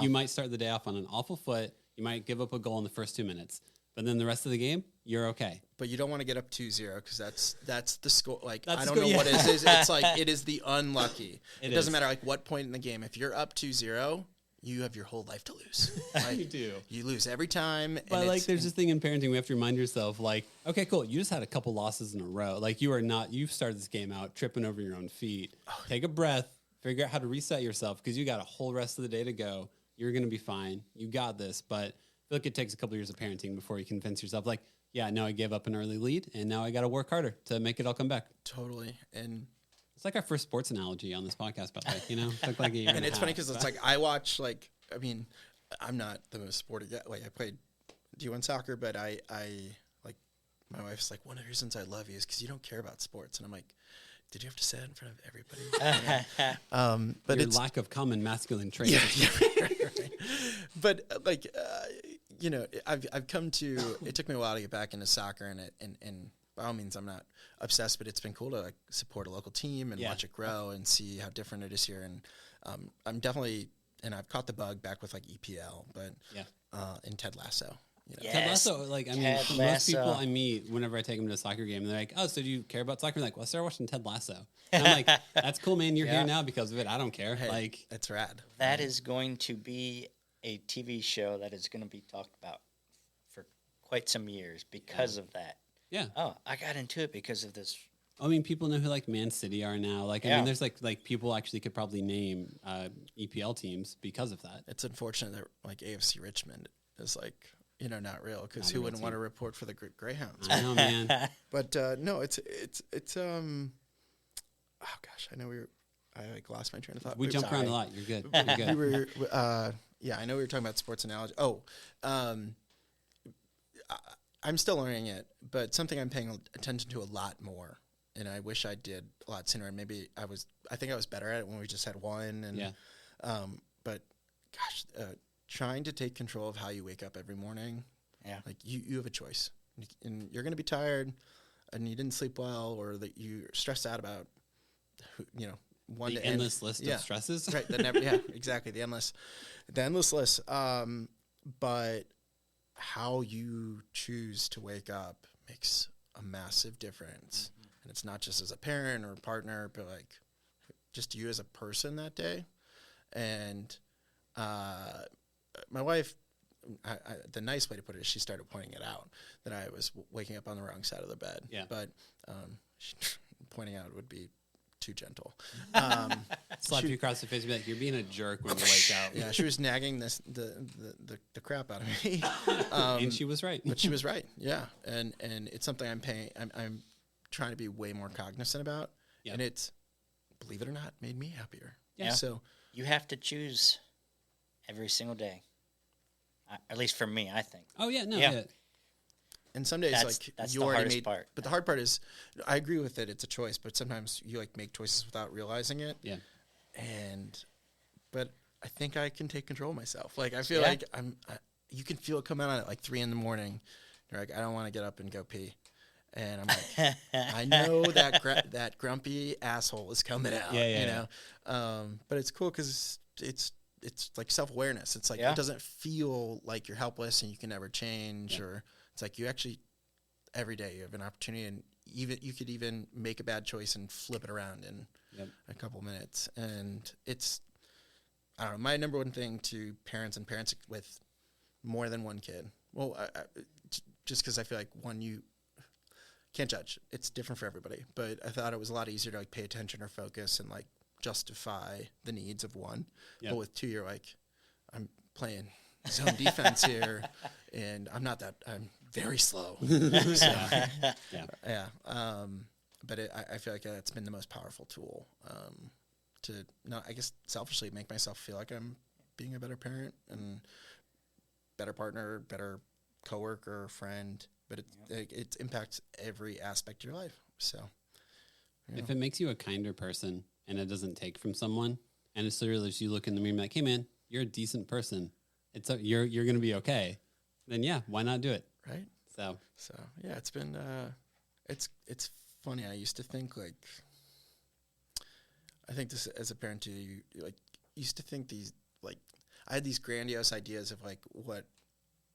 You might start the day off on an awful foot. You might give up a goal in the first 2 minutes. But then the rest of the game, you're okay. But you don't want to get up 2-0 because that's the score. Like, I don't know what it is. It's like it is the unlucky. It doesn't matter like what point in the game. If you're up 2-0, you have your whole life to lose. Like, you do. You lose every time. But like, there's this thing in parenting we have to remind yourself, like, okay, cool. You just had a couple losses in a row. Like, you've started this game out tripping over your own feet. Take a breath. Figure out how to reset yourself because you got a whole rest of the day to go. You're going to be fine. You got this. But I feel like it takes a couple of years of parenting before you convince yourself, like, yeah, now I gave up an early lead, and now I got to work harder to make it all come back. Totally. And it's like our first sports analogy on this podcast, by the way, It took like a year and it's funny because it's like I watch, like, I mean, I'm not the most sporty guy. Like, I played D1 soccer, but I like, my wife's like, one of the reasons I love you is because you don't care about sports. And I'm like, did you have to say that in front of everybody? But your lack of common masculine traits. Right. But like, I've come to. It took me a while to get back into soccer, and by all means, I'm not obsessed, but it's been cool to like support a local team and watch it grow and see how different it is here. And I'm definitely, and I've caught the bug back with like EPL, but in Ted Lasso. You know? Yeah. Ted Yes, Lasso, like, I mean, Ted most people Lasso. I meet whenever I take them to a soccer game, and they're like, "Oh, so do you care about soccer?" I'm like, "Well, I started watching Ted Lasso." And I'm like, "That's cool, man. You're Yeah. here now because of it. I don't care." Hey, Like, that's rad. That is going to be a TV show that is going to be talked about for quite some years because of that. yeah. Oh, I got into it because of this. I mean, people know who like Man City are now. Like, I Yeah. mean, there's like people actually could probably name EPL teams because of that. It's unfortunate that like AFC Richmond is like, you know, not real because Not a who real wouldn't want to team. report for the Greyhounds? I know, man. But no, it's oh gosh, I like lost my train of thought. We But jump around sorry. a lot. You're good. You're good. we were yeah, I know we were talking about sports analogy. I'm still learning it, but something I'm paying attention to a lot more, and I wish I did a lot sooner. And maybe I think I was better at it when we just had one. And Yeah. but gosh, trying to take control of how you wake up every morning. Yeah. Like you have a choice, and you're going to be tired, and you didn't sleep well, or that you're stressed out about, you know, one The to end. endless list Yeah. of stresses. Right. Yeah, exactly. The endless list. But how you choose to wake up makes a massive difference. Mm-hmm. And it's not just as a parent or a partner, but like just you as a person that day. And my wife, the nice way to put it is she started pointing it out that I was waking up on the wrong side of the bed. Yeah. But pointing out would be too gentle. Slap you across the face and be like, "You're being a jerk when you wake out." Yeah, she was nagging the crap out of me. And she was right. But she was right. Yeah, and it's something I'm trying to be way more cognizant about. Yep. And it's, believe it or not, made me happier. Yeah. So You have to choose every single day. At least for me, I think. Oh yeah, no, Yeah. yeah. and some days That's you the already hardest made. part. But the hard part is, I agree with it. It's a choice, but sometimes you like make choices without realizing it. Yeah. But I think I can take control of myself. Like I feel Yeah. like you can feel it come out at like 3 a.m. You're like, I don't want to get up and go pee. And I'm like, I know that grumpy asshole is coming out, Yeah, you know? But it's cool because it's like self-awareness. It's like, Yeah. it doesn't feel like you're helpless and you can never change, or it's like you actually, every day you have an opportunity, and even you could even make a bad choice and flip it around in a couple minutes. And it's, I don't know, my number one thing to parents and parents with more than one kid. Well, just because I feel like one, you can't judge. It's different for everybody. But I thought it was a lot easier to like pay attention or focus and like justify the needs of one. Yep. But with two, you're like, I'm playing zone defense here, and I'm very slow. So, Yeah. But I feel like it's been the most powerful tool to not, I guess, selfishly make myself feel like I'm being a better parent and better partner, better coworker, friend. But it impacts every aspect of your life. So, you know. If it makes you a kinder person and it doesn't take from someone, and it's literally just you look in the mirror and be like, "Hey, man, you're a decent person. You're gonna be okay." Then yeah, why not do it? Right. So Yeah, it's been it's funny. I used to think like, I think this as a parent too. You like used to think these, like, I had these grandiose ideas of like what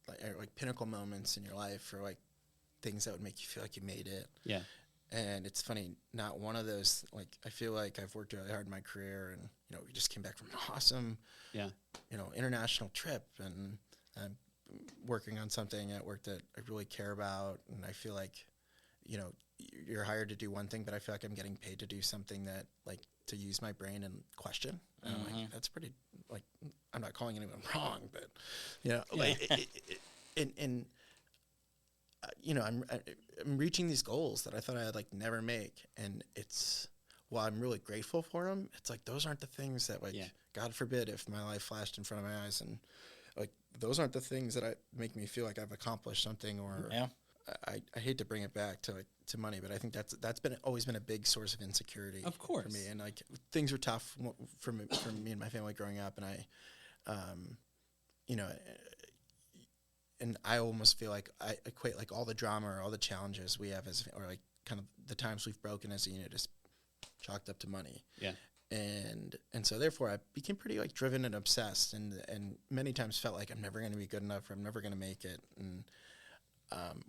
like pinnacle moments in your life, or like things that would make you feel like you made it. yeah, And it's funny, not one of those. Like, I feel like I've worked really hard in my career, and we just came back from an awesome international trip, and I'm working on something at work that I really care about, and I feel like you're hired to do one thing, but I feel like I'm getting paid to do something that, like, to use my brain and question. And I'm like, that's pretty, like, I'm not calling anyone wrong, but I'm reaching these goals that I thought I'd like never make, and it's, while I'm really grateful for them, it's like those aren't the things that, like, God forbid if my life flashed in front of my eyes, and like those aren't the things that make me feel like I've accomplished something. Or I hate to bring it back to money, but I think that's always been a big source of insecurity, of course, for me. And like things were tough for me and my family growing up, and and I almost feel like I equate like all the drama or all the challenges we have or like kind of the times we've broken as a unit is chalked up to money. Yeah. And so therefore I became pretty like driven and obsessed, and many times felt like I'm never going to be good enough, or I'm never going to make it. And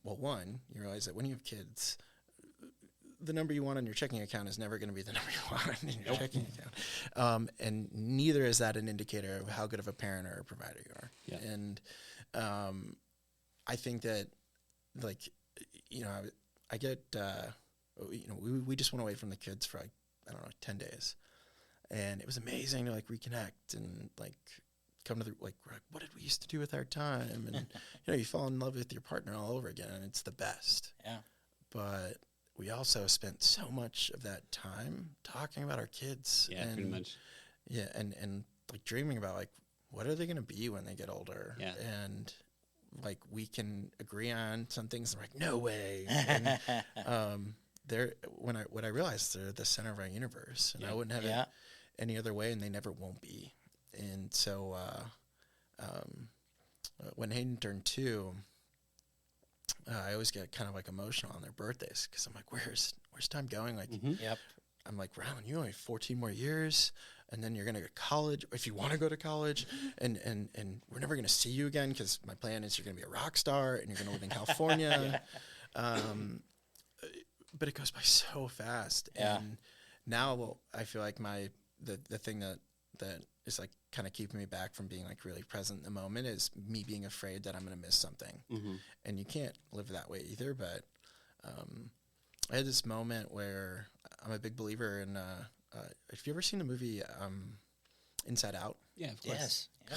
well, one, you realize that when you have kids, the number you want on your checking account is never going to be the number you want in your checking account. And neither is that an indicator of how good of a parent or a provider you are. Yeah. And I think that, like, I get, we just went away from the kids for, like, I don't know, 10 days. And it was amazing to, like, reconnect and, like, come to the, like, what did we used to do with our time? And, you fall in love with your partner all over again, and it's the best. Yeah. But we also spent so much of that time talking about our kids. Yeah, and, pretty much. Yeah, and like dreaming about, like, what are they going to be when they get older? Yeah. And like we can agree on some things. I'm like, no way. And what I realized, they're the center of our universe, and I wouldn't have it any other way, and they never won't be. And so when Hayden turned 2. I always get kind of like emotional on their birthdays because I'm like, where's time going? Like, Yep. I'm like, Rylan, you only have 14 more years, and then you're gonna go to college, if you want to go to college, and we're never gonna see you again because my plan is you're gonna be a rock star and you're gonna live in California. But it goes by so fast, and now I feel like the thing that is like kind of keeping me back from being like really present in the moment is me being afraid that I'm going to miss something. And you can't live that way either. But I had this moment where I'm a big believer in, have you ever seen the movie Inside Out? Yeah, of course. Yes. Yeah.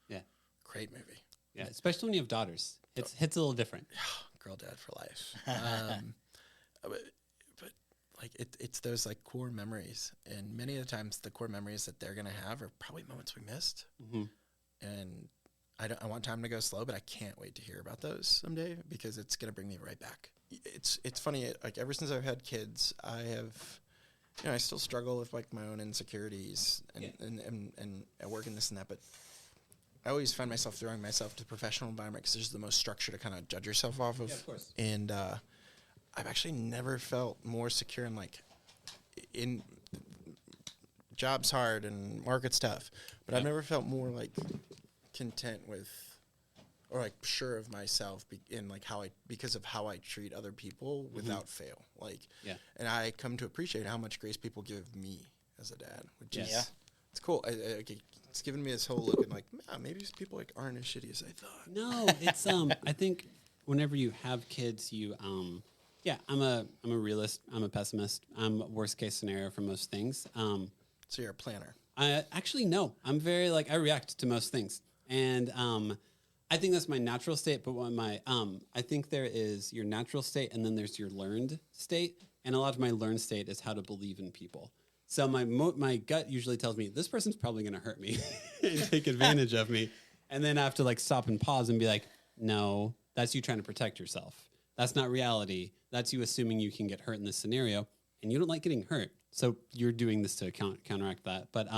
Yeah. Great movie. Yeah, especially when you have daughters. It hits a little different. Girl dad for life. But like it's those like core memories, and many of the times the core memories that they're gonna have are probably moments we missed. And I want time to go slow, but I can't wait to hear about those someday because it's gonna bring me right back. It's funny, like ever since I've had kids, I have, I still struggle with like my own insecurities and I work in this and that, but I always find myself throwing myself to the professional environment because there's the most structure to kind of judge yourself off of. Yeah, of course. And I've actually never felt more secure in job's hard and market's tough, but I've never felt more like content with, or like sure of myself in like because of how I treat other people without fail. Like, and I come to appreciate how much grace people give me as a dad, which is, it's cool. It's given me this whole look and like, maybe these people like aren't as shitty as I thought. No, it's I think whenever you have kids, you I'm a realist. I'm a pessimist. I'm worst case scenario for most things. So you're a planner. Actually, no. I'm very I react to most things, and I think that's my natural state. But I think there is your natural state, and then there's your learned state. And a lot of my learned state is how to believe in people. So my gut usually tells me this person's probably going to hurt me and take advantage of me, and then I have to stop and pause and be like, no, that's you trying to protect yourself. That's not reality. That's you assuming you can get hurt in this scenario, and you don't like getting hurt. So you're doing this to counteract that. But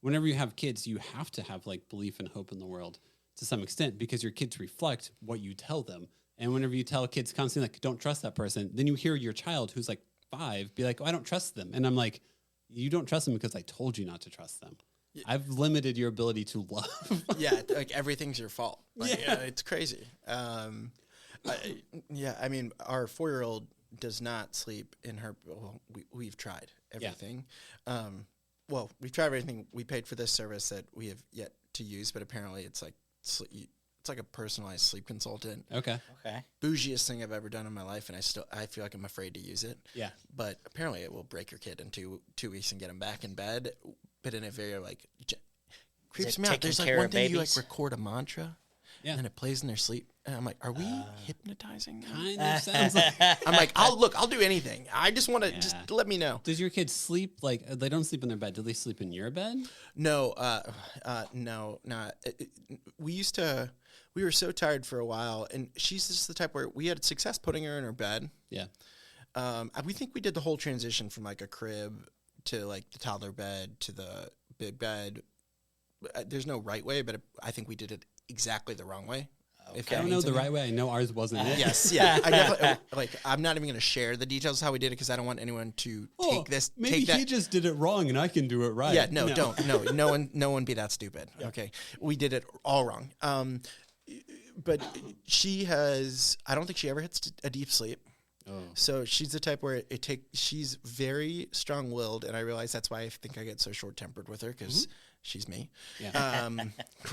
whenever you have kids, you have to have belief and hope in the world to some extent because your kids reflect what you tell them. And whenever you tell kids constantly, don't trust that person, then you hear your child who's 5 be like, oh, I don't trust them. And I'm like, you don't trust them because I told you not to trust them. Yeah. I've limited your ability to love. Yeah, everything's your fault. It's crazy. I mean, our 4-year-old does not sleep in her. Well, we've tried everything. Yeah. We've tried everything. We paid for this service that we have yet to use, but apparently it's like a personalized sleep consultant. Okay. Bougiest thing I've ever done in my life, and I feel like I'm afraid to use it. Yeah. But apparently it will break your kid in 2 weeks and get him back in bed, but in a very creeps me out. There's one thing you record a mantra. Yeah. And it plays in their sleep. And I'm like, are we hypnotizing them? Kind of sounds like. I'm like, I'll do anything. I just want to, just let me know. Does your kid sleep, they don't sleep in their bed. Do they sleep in your bed? No, no, not. We were so tired for a while. And she's just the type where we had success putting her in her bed. Yeah. We think we did the whole transition from a crib to the toddler bed to the big bed. There's no right way, but I think we did it exactly the wrong way. If I that don't know means the anything. right way. I know ours wasn't it. Yes, yeah. I definitely, like, I'm not even going to share the details of how we did it because I don't want anyone to take this. Maybe take that. he just did it wrong and I can do it right. Yeah, no, don't. No one be that stupid. Yeah. Okay. We did it all wrong. But she has, I don't think she ever hits a deep sleep. Oh. So she's the type where she's very strong-willed, and I realize that's why I think I get so short-tempered with her, because she's me. Yeah.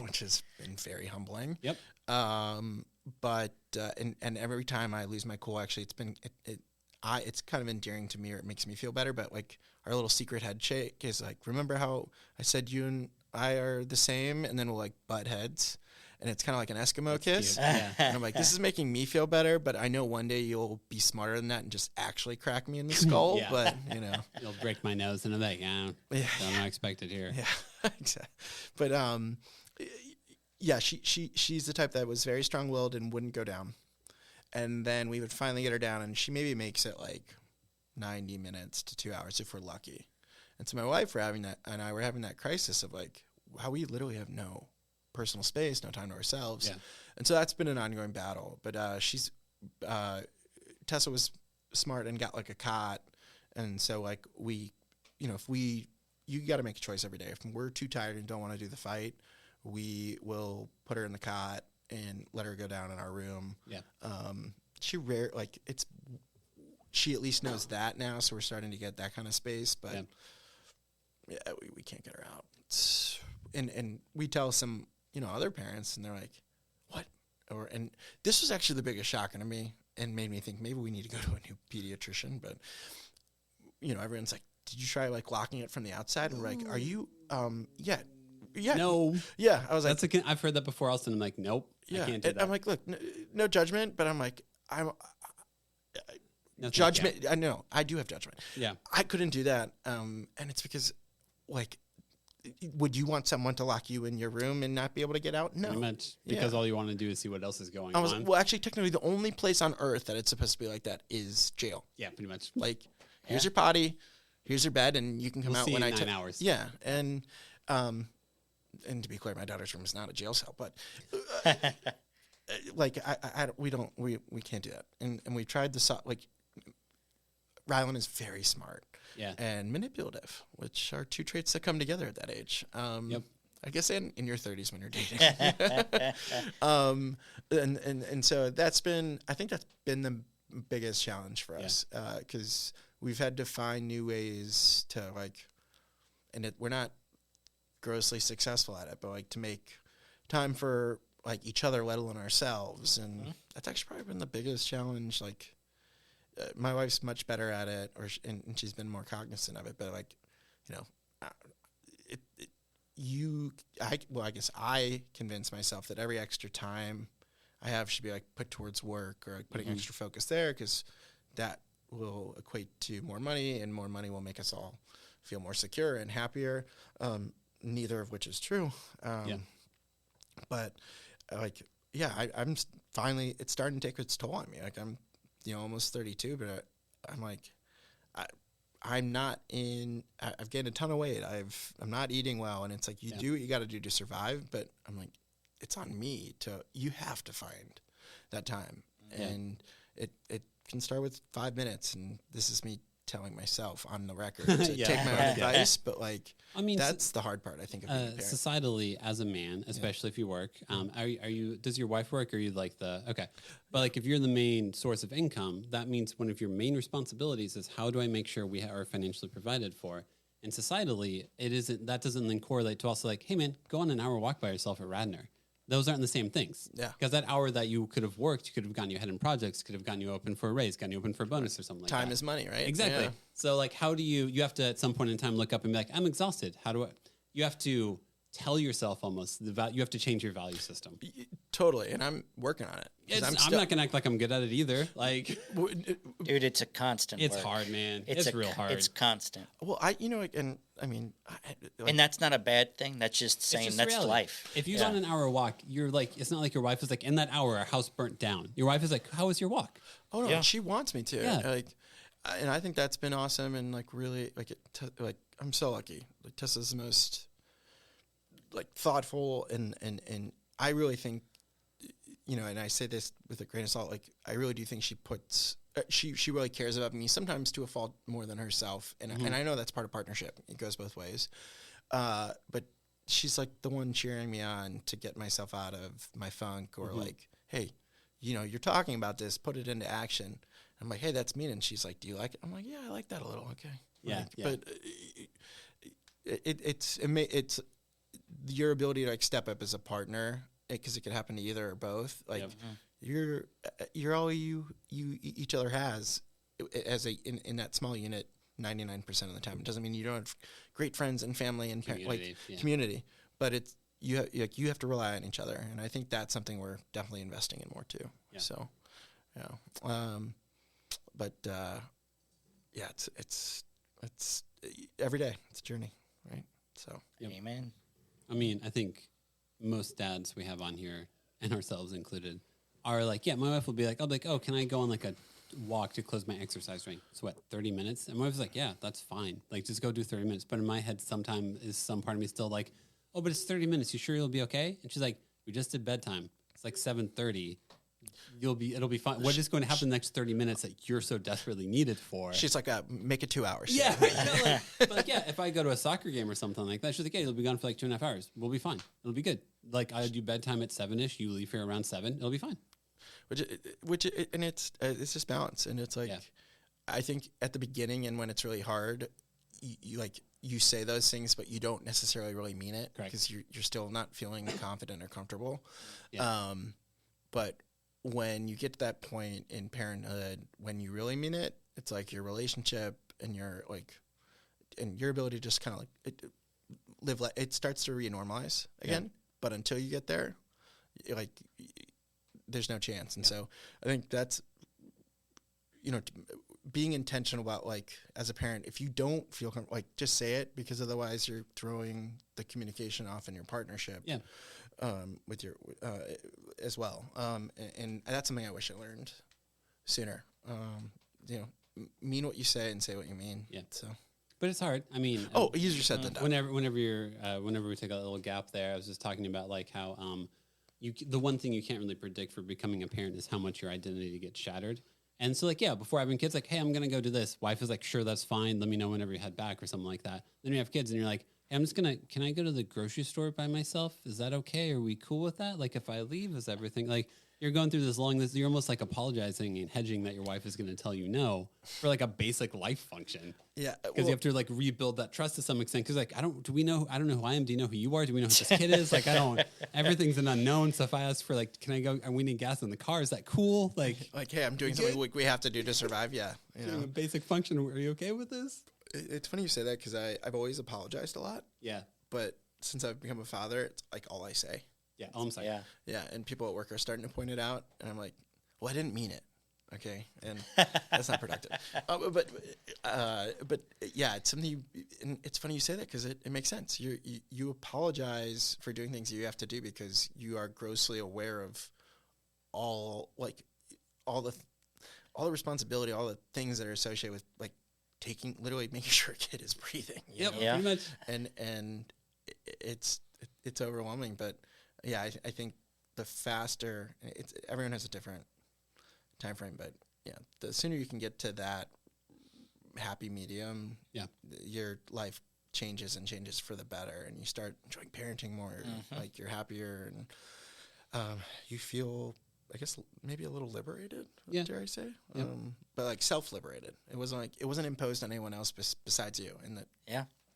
Which has been very humbling. Yep. But and every time I lose my cool, actually, it's kind of endearing to me, or it makes me feel better. But like our little secret head shake is like, remember how I said you and I are the same, and then we'll like butt heads. And it's kind of like an Eskimo kiss. Yeah. And I'm like, this is making me feel better, but I know one day you'll be smarter than that and just actually crack me in the skull. Yeah. But, you know. You'll break my nose and I'm like, don't expect it here. Yeah, exactly. But, yeah, she's the type that was very strong-willed and wouldn't go down. And then we would finally get her down, and she maybe makes it like 90 minutes to 2 hours if we're lucky. And so my wife and I were having that crisis of like, how we literally have no personal space, no time to ourselves. Yeah. And so that's been an ongoing battle. But Tessa was smart and got like a cot. And so like you got to make a choice every day. If we're too tired and don't want to do the fight, we will put her in the cot and let her go down in our room. Yeah. She at least knows that now. So we're starting to get that kind of space, but we can't get her out. And we tell some, other parents, and they're like, what? And this was actually the biggest shocker to me and made me think maybe we need to go to a new pediatrician. But, everyone's like, did you try like locking it from the outside? And we're like, are you, yeah. No. Yeah. I was like, I've heard that before also. And I'm like, nope, I can't do that. I'm like, look, no judgment, but I'm like, judgment. I know I do have judgment. Yeah. I couldn't do that. And it's because like, would you want someone to lock you in your room and not be able to get out? No. Pretty much, because all you want to do is see what else is going on. Well, actually, technically, the only place on earth that it's supposed to be like that is jail. Yeah, pretty much. Like, here's your potty, here's your bed, and you can come out see when in 9 hours. Yeah, and to be clear, my daughter's room is not a jail cell, but like we can't do that. And we tried Rylan is very smart. Yeah. And manipulative, which are two traits that come together at that age. Yep. I guess in your 30s when you're dating. And so I think that's been the biggest challenge for us, because we've had to find new ways to we're not grossly successful at it, but like to make time for like each other, let alone ourselves. And that's actually probably been the biggest challenge. Like, my wife's much better at it, and she's been more cognizant of it. But I guess I convince myself that every extra time I have should be like put towards work or like putting extra focus there, because that will equate to more money, and more money will make us all feel more secure and happier. Neither of which is true. But I'm finally, it's starting to take its toll on me. Like I'm, almost 32, but I'm like, I'm not I've gained a ton of weight. I'm not eating well. And it's like, you do what you got to do to survive. But I'm like, it's on me you have to find that time. Yeah. And it can start with 5 minutes. And this is me telling myself on the record to take my own advice. But that's the hard part, I think, of being a parent. Societally, as a man, especially if you work, does your wife work, or are you like but like if you're the main source of income, that means one of your main responsibilities is how do I make sure we are financially provided for? And societally, that doesn't then correlate to also like, hey man, go on an hour walk by yourself at Radnor. Those aren't the same things. Yeah. Because that hour that you could have worked, you could have gotten you ahead in projects, could have gotten you open for a raise, gotten you open for a bonus or something like that. Time is money, right? Exactly. Yeah. So like, how do you have to at some point in time look up and be like, I'm exhausted. You have to tell yourself almost you have to change your value system. Totally. And I'm working on it. I'm not going to act like I'm good at it either. Like, dude, it's a constant It's work. Hard, man. It's real hard. It's constant. Well, and that's not a bad thing. That's just saying that's reality. Life. If you're on an hour walk, you're like, it's not like your wife is like, in that hour, our house burnt down. Your wife is like, how was your walk? Oh no, she wants me to. Yeah. And I think that's been awesome. And like, really, I'm so lucky. Like Tessa's the most like thoughtful, and I really think, you know, and I say this with a grain of salt, like I really do think she puts, she really cares about me, sometimes to a fault more than herself. And and I know that's part of partnership. It goes both ways. But she's like the one cheering me on to get myself out of my funk, or like, hey, you know, you're talking about this, put it into action. I'm like, hey, that's mean. And she's like, do you like it? I'm like, yeah, I like that a little. Okay. Yeah. But it's your ability to like step up as a partner, because it could happen to either or both. Like you're all you each other has as in that small unit 99% of the time. It doesn't mean you don't have great friends and family and community, but it's you have to rely on each other, and I think that's something we're definitely investing in more too. Yeah. So, it's every day. It's a journey, right? So, Amen. I mean, I think most dads we have on here, and ourselves included, are like, yeah, my wife will be like, I'll be like, oh, can I go on like a walk to close my exercise ring? So what, 30 minutes? And my wife's like, yeah, that's fine. Like, just go do 30 minutes. But in my head, sometimes is some part of me still like, oh, but it's 30 minutes. You sure you'll be okay? And she's like, we just did bedtime. It's like 7:30. It'll be fine. What is going to happen the next 30 minutes that you're so desperately needed for? She's like, make it 2 hours. Yeah. But like, yeah, if I go to a soccer game or something like that, she's like, yeah, you'll be gone for like 2.5 hours. We'll be fine. It'll be good. Like, I do bedtime at 7-ish. You leave here around 7. It'll be fine. And it's just balance. And it's like, I think at the beginning and when it's really hard, you say those things, but you don't necessarily really mean it, because you're still not feeling confident or comfortable. Yeah. But when you get to that point in parenthood, when you really mean it, it's like your relationship and your ability to just kind of like it starts to re-normalize again. Yeah. But until you get there, there's no chance. And so I think that's, being intentional about, like, as a parent, if you don't feel just say it, because otherwise you're throwing the communication off in your partnership. Yeah. With your as well, and that's something I wish I learned sooner. Mean what you say and say what you mean. Yeah. So, but it's hard. I mean, easier said than done. Whenever we take a little gap there, I was just talking about like how the one thing you can't really predict for becoming a parent is how much your identity gets shattered. And so, like, before having kids, like, hey, I'm gonna go do this. Wife is like, sure, that's fine. Let me know whenever you head back or something like that. Then you have kids, and you're like, hey, can I go to the grocery store by myself? Is that okay? Are we cool with that? Like, if I leave, is everything, like, you're going through this long list, you're almost like apologizing and hedging that your wife is going to tell you no for like a basic life function. Yeah. Because you have to like rebuild that trust to some extent. Because like, I don't know who I am. Do you know who you are? Do we know who this kid is? Like, everything's an unknown. So if I ask for like, can I go, and we need gas in the car, is that cool? Like, hey, I'm doing something we have to do to survive. Yeah. Doing a basic function. Are you okay with this? It's funny you say that, because I've always apologized a lot. Yeah. But since I've become a father, it's like all I say. Yeah. Oh, I'm sorry. Yeah. Yeah. And people at work are starting to point it out. And I'm like, well, I didn't mean it. Okay. And that's not productive. But yeah, it's something and it's funny you say that, because it makes sense. You apologize for doing things you have to do because you are grossly aware of all the responsibility, all the things that are associated with like literally making sure a kid is breathing. Yep. Yeah. Pretty much. And it's overwhelming, but yeah, I think the faster everyone has a different time frame, but yeah, the sooner you can get to that happy medium, your life changes for the better, and you start enjoying parenting more. Like, you're happier, and you feel, I guess, maybe a little liberated. Dare I say? Yeah. But like self-liberated. It wasn't imposed on anyone else besides you.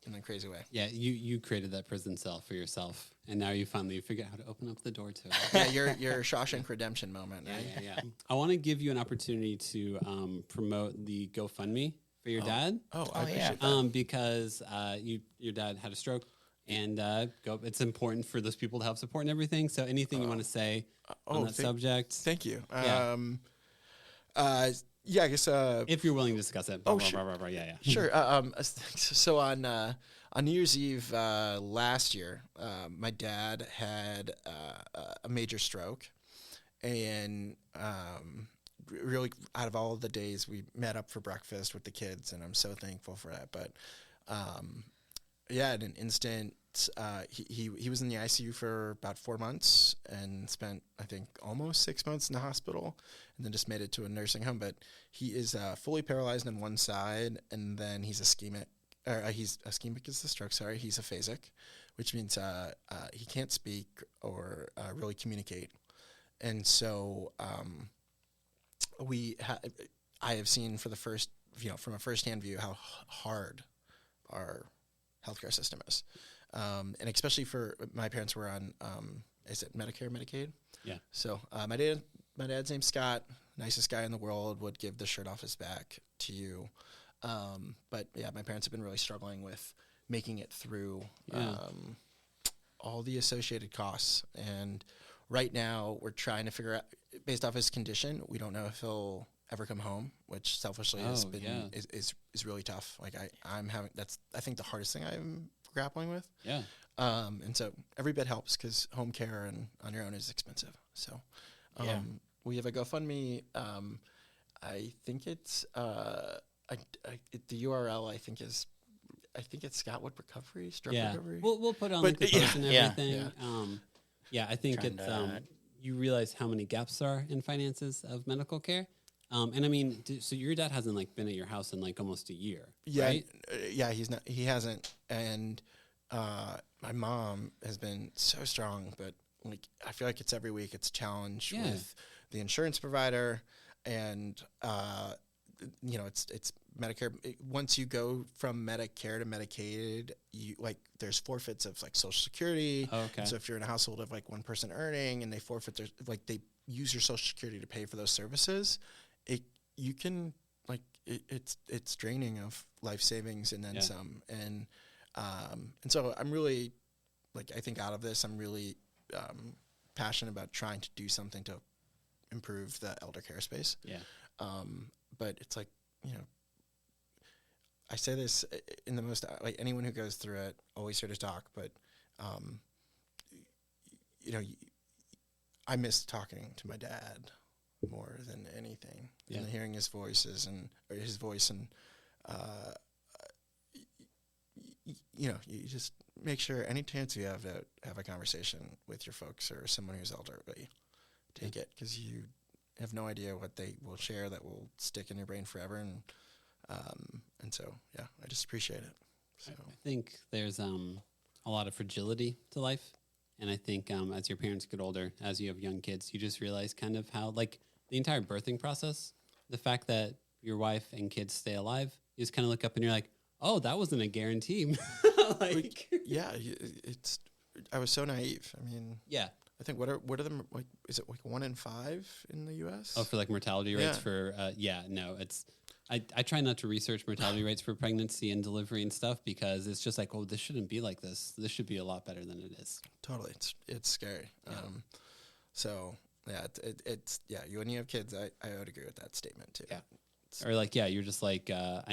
In a crazy way. Yeah, you created that prison cell for yourself, and now you finally figure out how to open up the door to it. Yeah, your Shawshank Redemption moment. Right? Yeah. I want to give you an opportunity to promote the GoFundMe for your dad. I appreciate that. Because your dad had a stroke, and it's important for those people to have support and everything. So anything you want to say on that subject? Thank you. Yeah, I guess if you're willing to discuss it. Sure. Yeah. Sure. So on New Year's Eve last year, my dad had a major stroke, and really, out of all of the days, we met up for breakfast with the kids, and I'm so thankful for that. But in an instant, he was in the ICU for about 4 months and spent, I think, almost 6 months in the hospital, and then just made it to a nursing home. But he is fully paralyzed on one side, and then he's ischemic. He's ischemic is the stroke. Sorry, he's aphasic, which means he can't speak or really communicate. And so I have seen for the first, from a firsthand view, how hard our healthcare system is. And especially for my parents were on, is it Medicare, Medicaid? Yeah. So my dad's name's Scott, nicest guy in the world, would give the shirt off his back to you. But yeah, my parents have been really struggling with making it through all the associated costs. And right now we're trying to figure out, based off his condition, we don't know if he'll ever come home, which selfishly has been is really tough. Like I'm having, that's I think the hardest thing I'm grappling with. Yeah. And so every bit helps because home care and on your own is expensive. So we have a GoFundMe. I think it's the URL I think it's Scott Wood Recovery, Stroke Recovery. We'll put on the post and everything. I think it's you realize how many gaps there are in finances of medical care. And I mean, so your dad hasn't been at your house in almost a year, right? He hasn't. And my mom has been so strong, but I feel like it's every week it's a challenge with the insurance provider, and it's Medicare. Once you go from Medicare to Medicaid, there's forfeits of Social Security. Oh, okay. So if you're in a household of one person earning and they forfeit they use your Social Security to pay for those services, it's draining of life savings and then some. And so I'm really I think out of this I'm really passionate about trying to do something to improve the elder care space. Yeah. But it's I say this in the most, anyone who goes through it, always here to talk, but, I miss talking to my dad more than anything, and hearing his voice and you just make sure any chance you have to have a conversation with your folks or someone who's elderly, take it, because you have no idea what they will share that will stick in your brain forever. And so, I just appreciate it. So I think there's a lot of fragility to life. And I think as your parents get older, as you have young kids, you just realize kind of how, the entire birthing process, the fact that your wife and kids stay alive, you just kind of look up and you're like, oh, that wasn't a guarantee. I was so naive. I mean, I think what are them is it 1 in 5 in the U.S.? Oh, for mortality rates for no, it's I try not to research mortality rates for pregnancy and delivery and stuff, because it's just this shouldn't be like this. This should be a lot better than it is. Totally, it's scary. When you have kids, I would agree with that statement too. Yeah, or you're just I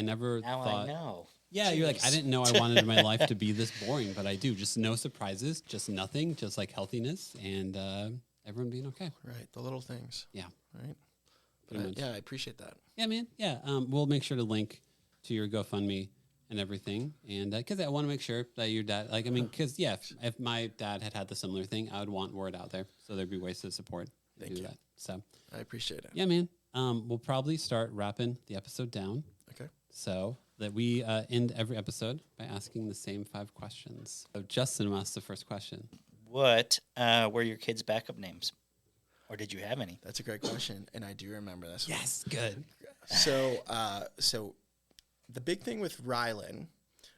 never now thought. I know. Yeah, Jeez. You're I didn't know I wanted my life to be this boring, but I do. Just no surprises, just nothing, just healthiness and everyone being okay. Right, the little things. Yeah. Right. I appreciate that. Yeah, man. Yeah, we'll make sure to link to your GoFundMe and everything, and because I want to make sure that your dad, because if my dad had the similar thing, I would want word out there, so there'd be ways to support. Thank you. That. So I appreciate it. Yeah, man. We'll probably start wrapping the episode down. Okay. So that we end every episode by asking the same 5 questions. So Justin will ask the first question. What were your kids' backup names? Or did you have any? That's a great question, and I do remember this one. Yes, good. So the big thing with Rylan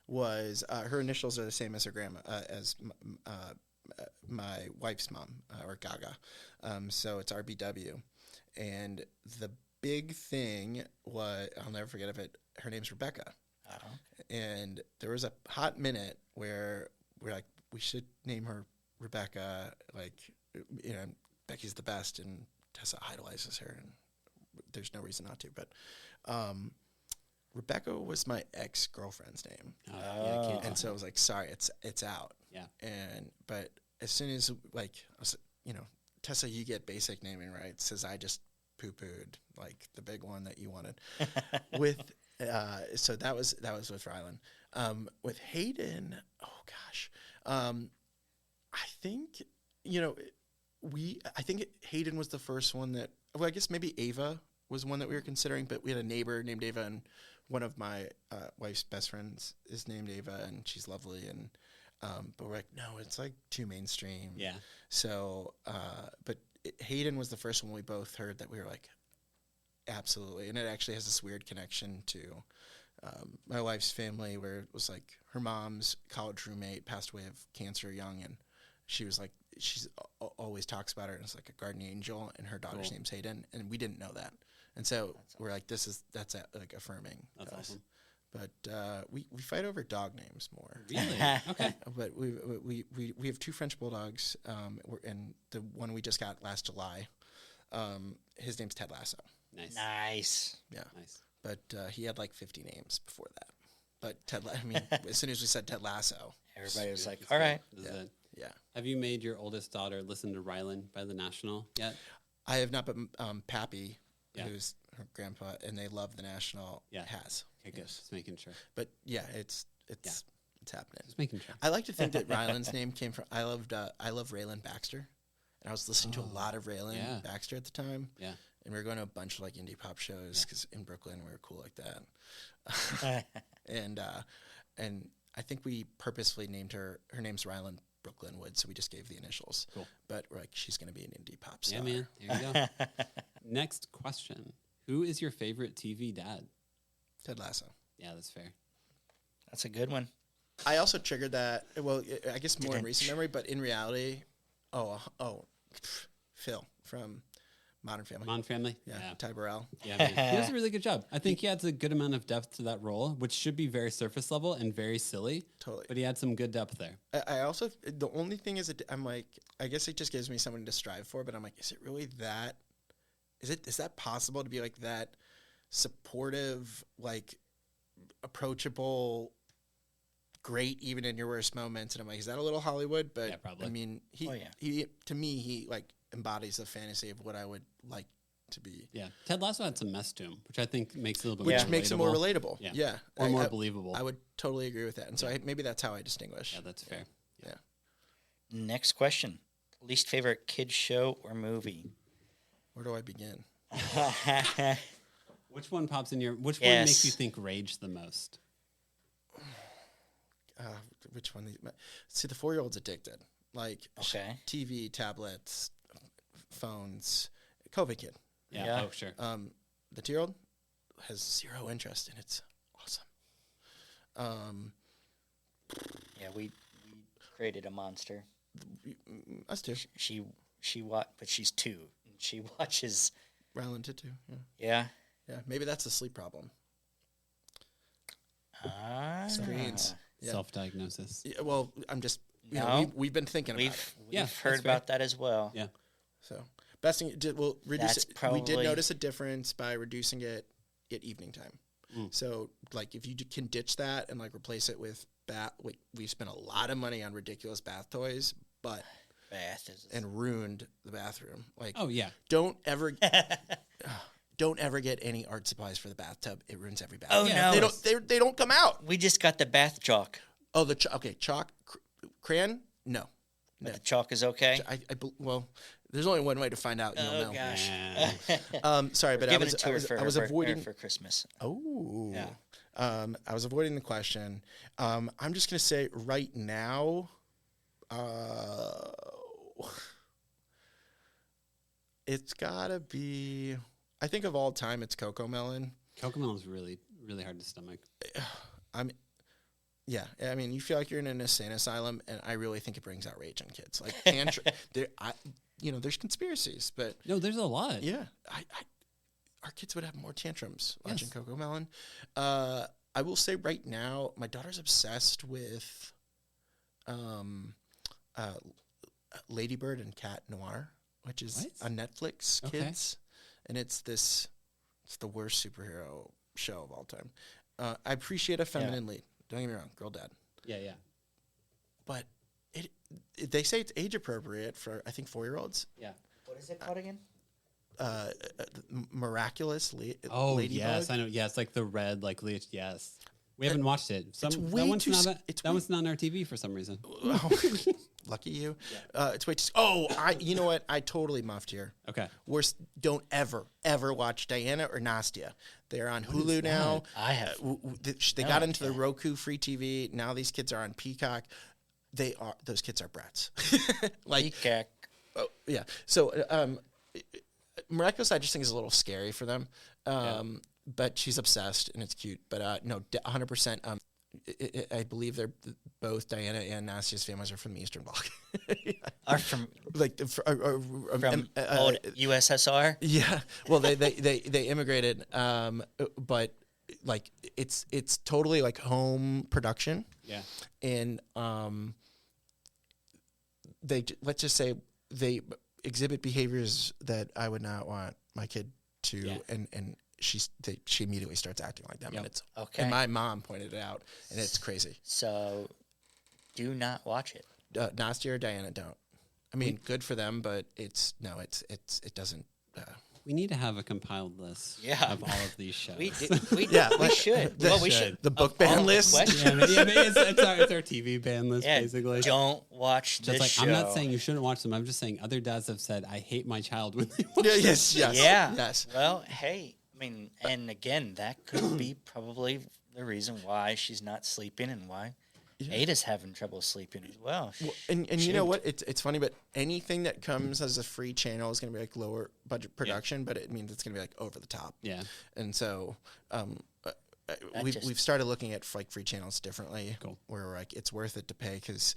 was her initials are the same as her grandma, as my wife's mom, or Gaga. So it's RBW. And the big thing was, I'll never forget of it, her name's Rebecca. Oh, okay. And there was a hot minute where we're we should name her Rebecca, Becky's the best, and Tessa idolizes her, and there's no reason not to. But Rebecca was my ex-girlfriend's name, and so I was sorry, it's out. Yeah. But as soon as I was, Tessa, you get basic naming rights, as I just poo-pooed the big one that you wanted. So that was with Rylan. With Hayden, oh gosh, I think, I think Hayden was the first one that, well, I guess maybe Ava was one that we were considering, but we had a neighbor named Ava, and one of my wife's best friends is named Ava, and she's lovely. And but we're like, no, it's like too mainstream. Yeah. So, but Hayden was the first one we both heard that we were like, absolutely. And it actually has this weird connection to my wife's family, where it was like her mom's college roommate passed away of cancer young, and she was like, she's always talks about her as like a guardian angel, and her daughter's name's Hayden, and we didn't know that. And so we're like, that's like affirming. That's awesome. But we fight over dog names more. Really? Okay. But we have 2 French bulldogs, and the one we just got last July, his name's Ted Lasso. Nice. Yeah. Nice. But he had like 50 names before that. But Ted, as soon as we said Ted Lasso, everybody was like, all right. Yeah. Have you made your oldest daughter listen to Rylan by the National yet? I have not, but Pappy, who's her grandpa, and they love the National, has. Okay, good. Just making sure. But yeah, it's happening. Just making sure. I like to think that Rylan's name came from, I love Raylan Baxter, and I was listening to a lot of Raylan Baxter at the time. Yeah. And we were going to a bunch of like indie pop shows because in Brooklyn we were cool like that. And I think we purposefully named her name's Rylan Brooklyn Wood, so we just gave the initials. Cool. But we're like, she's going to be an indie pop star. Yeah, man. There you go. Next question. Who is your favorite TV dad? Ted Lasso. Yeah, that's fair. That's a good one. I also triggered that, well, I guess more in recent memory, but in reality, Phil from Modern Family. Modern Family? Yeah. Ty Burrell. Yeah, man. He does a really good job. I think he adds a good amount of depth to that role, which should be very surface level and very silly. Totally. But he had some good depth there. I also, the only thing is that I'm like, I guess it just gives me something to strive for, but I'm like, is it really that, is that possible to be like that supportive, like approachable, great even in your worst moments? And I'm like, is that a little Hollywood? But yeah, probably. I mean, he to me, he like embodies the fantasy of what I would like to be. Yeah. Ted Lasso had some mess to him, which I think makes it a little bit Which makes it more relatable. Yeah. Or more believable. I would totally agree with that. And so maybe that's how I distinguish. Yeah, that's fair. Yeah. Next question. Least favorite kids show or movie? Where do I begin? Which one pops in which one makes you think rage the most? Which one? See, the 4-year-old's addicted. Like TV, tablets, phones, COVID kid. Yeah. Oh, sure. The 2-year-old has 0 interest, and it's awesome. Yeah, we created a monster. Us too. But she's 2. And she watches. Rylan did too. Yeah. Yeah. Maybe that's a sleep problem. Screens. Yeah. Self-diagnosis. Yeah, well, I'm just. We've been thinking about it. We've heard about that as well. Yeah. So best thing we'll reduce it. Probably, we did notice a difference by reducing it at evening time. So like if you can ditch that and like replace it with we spent a lot of money on ridiculous bath toys, but and ruined the bathroom. Like don't ever get any art supplies for the bathtub. It ruins every bathroom. Oh no, they don't come out. We just got the bath chalk. Oh, chalk, crayon? No. But the chalk is okay? Well, there's only one way to find out. Oh, gosh. Sorry, but I was avoiding for Christmas. Oh. Yeah. I was avoiding the question. I'm just going to say right now, it's got to be, I think of all time, it's Coco Melon. Coco Melon's really, really hard to stomach. Yeah, I mean, you feel like you're in an insane asylum, and I really think it brings out rage on kids. Like, there's conspiracies, but no, there's a lot. Yeah, our kids would have more tantrums watching Coco Melon. I will say right now, my daughter's obsessed with Lady Bird and Cat Noir, which is on Netflix Kids, and it's the worst superhero show of all time. I appreciate a feminine lead. Don't get me wrong, girl dad. Yeah. But they say it's age appropriate for, I think, 4-year-olds. Yeah. What is it called again? Miraculous Ladybug. Oh, yes, I know. Yeah, it's like the red, like, yes. We haven't watched it. It's way too. That one's not on our TV for some reason. Oh, lucky you. Yeah. It's way too. You know what? I totally muffed here. Okay. Don't ever watch Diana or Nastya. They're on Hulu now. I have. They got into the Roku free TV. Now these kids are on Peacock. Those kids are brats. Peacock. Oh, yeah. So, Miraculous, I just think is a little scary for them. But she's obsessed and it's cute. But no, 100%. I believe they're both Diana and Nastya's families are from the Eastern Bloc. Are from from old USSR? Yeah. Well, they immigrated, but like it's totally like home production. Yeah. And let's just say they exhibit behaviors that I would not want my kid to, and she immediately starts acting like them, and it's okay. And my mom pointed it out, and it's crazy. So, do not watch it. Nastya or Diana don't. I mean, good for them, but it doesn't. We need to have a compiled list of all of these shows. We should. We should. The book ban list. It's our TV ban list, basically. Don't watch just this show. I'm not saying you shouldn't watch them. I'm just saying other dads have said, I hate my child when they watch Yes. Yes. Well, hey, I mean, and again, that could be probably the reason why she's not sleeping and why Ada's having trouble sleeping as well. And you know what? It's funny, but anything that comes as a free channel is going to be like lower budget production, but it means it's going to be like over the top. Yeah. And so we've started looking at like free channels differently. Cool. Where like it's worth it to pay because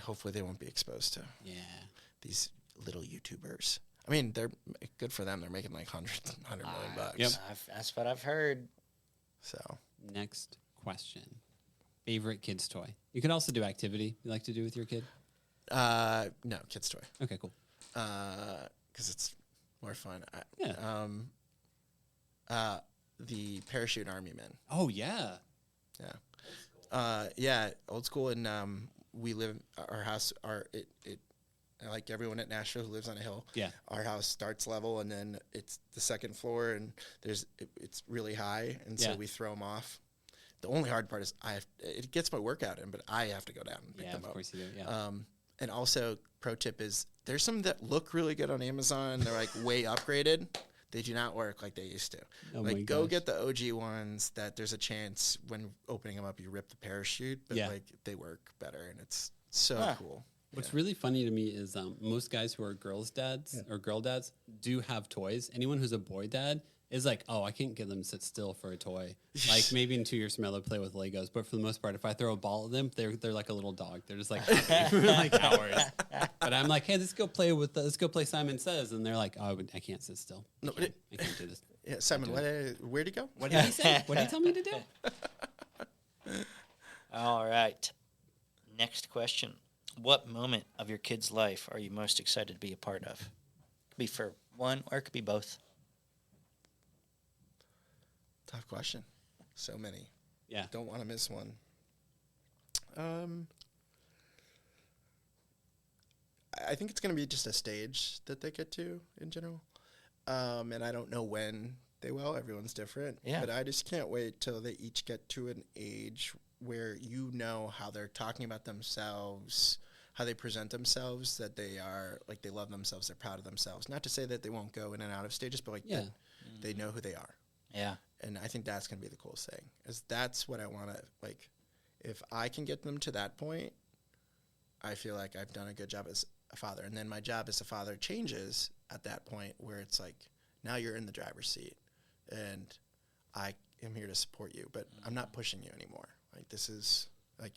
hopefully they won't be exposed to these little YouTubers. I mean, they're good for them. They're making like $100 million bucks. Yep. That's what I've heard. So next question. Favorite kid's toy? You could also do activity you like to do with your kid. No, kid's toy. Okay, cool. Because it's more fun. The parachute army men. Oh yeah. Yeah. Old school, and we live. Our house. Like everyone at Nashville who lives on a hill. Yeah. Our house starts level, and then it's the second floor, and it's really high, and so we throw them off. The only hard part is it gets my workout in, but I have to go down and pick them up. Yeah, of course you do. Yeah. And also, pro tip is there's some that look really good on Amazon. They're like way upgraded. They do not work like they used to. Oh like go get the OG ones that there's a chance when opening them up you rip the parachute, but like they work better, and it's so cool. What's really funny to me is most guys who are girls' dads or girl dads do have toys. Anyone who's a boy dad is like, oh, I can't get them to sit still for a toy. Like maybe in 2 years from now they'll play with Legos, but for the most part, if I throw a ball at them, they're like a little dog. They're just like happy for like hours. But I'm like, hey, let's go play Simon Says, and they're like, oh, I can't sit still. I can't do this. Yeah, Simon, where'd he go? What did he say? What did he tell me to do? All right. Next question. What moment of your kid's life are you most excited to be a part of? Could be for one, or it could be both. Tough question. So many. Yeah. Don't want to miss one. I think it's going to be just a stage that they get to in general. And I don't know when they will. Everyone's different. Yeah. But I just can't wait till they each get to an age where you know how they're talking about themselves, how they present themselves, that they are, like, they love themselves, they're proud of themselves. Not to say that they won't go in and out of stages, but, like, they know who they are. Yeah. And I think that's going to be the coolest thing, is that's what I want to, like, if I can get them to that point, I feel like I've done a good job as a father. And then my job as a father changes at that point where it's like, now you're in the driver's seat and I am here to support you, but I'm not pushing you anymore. Like, this is like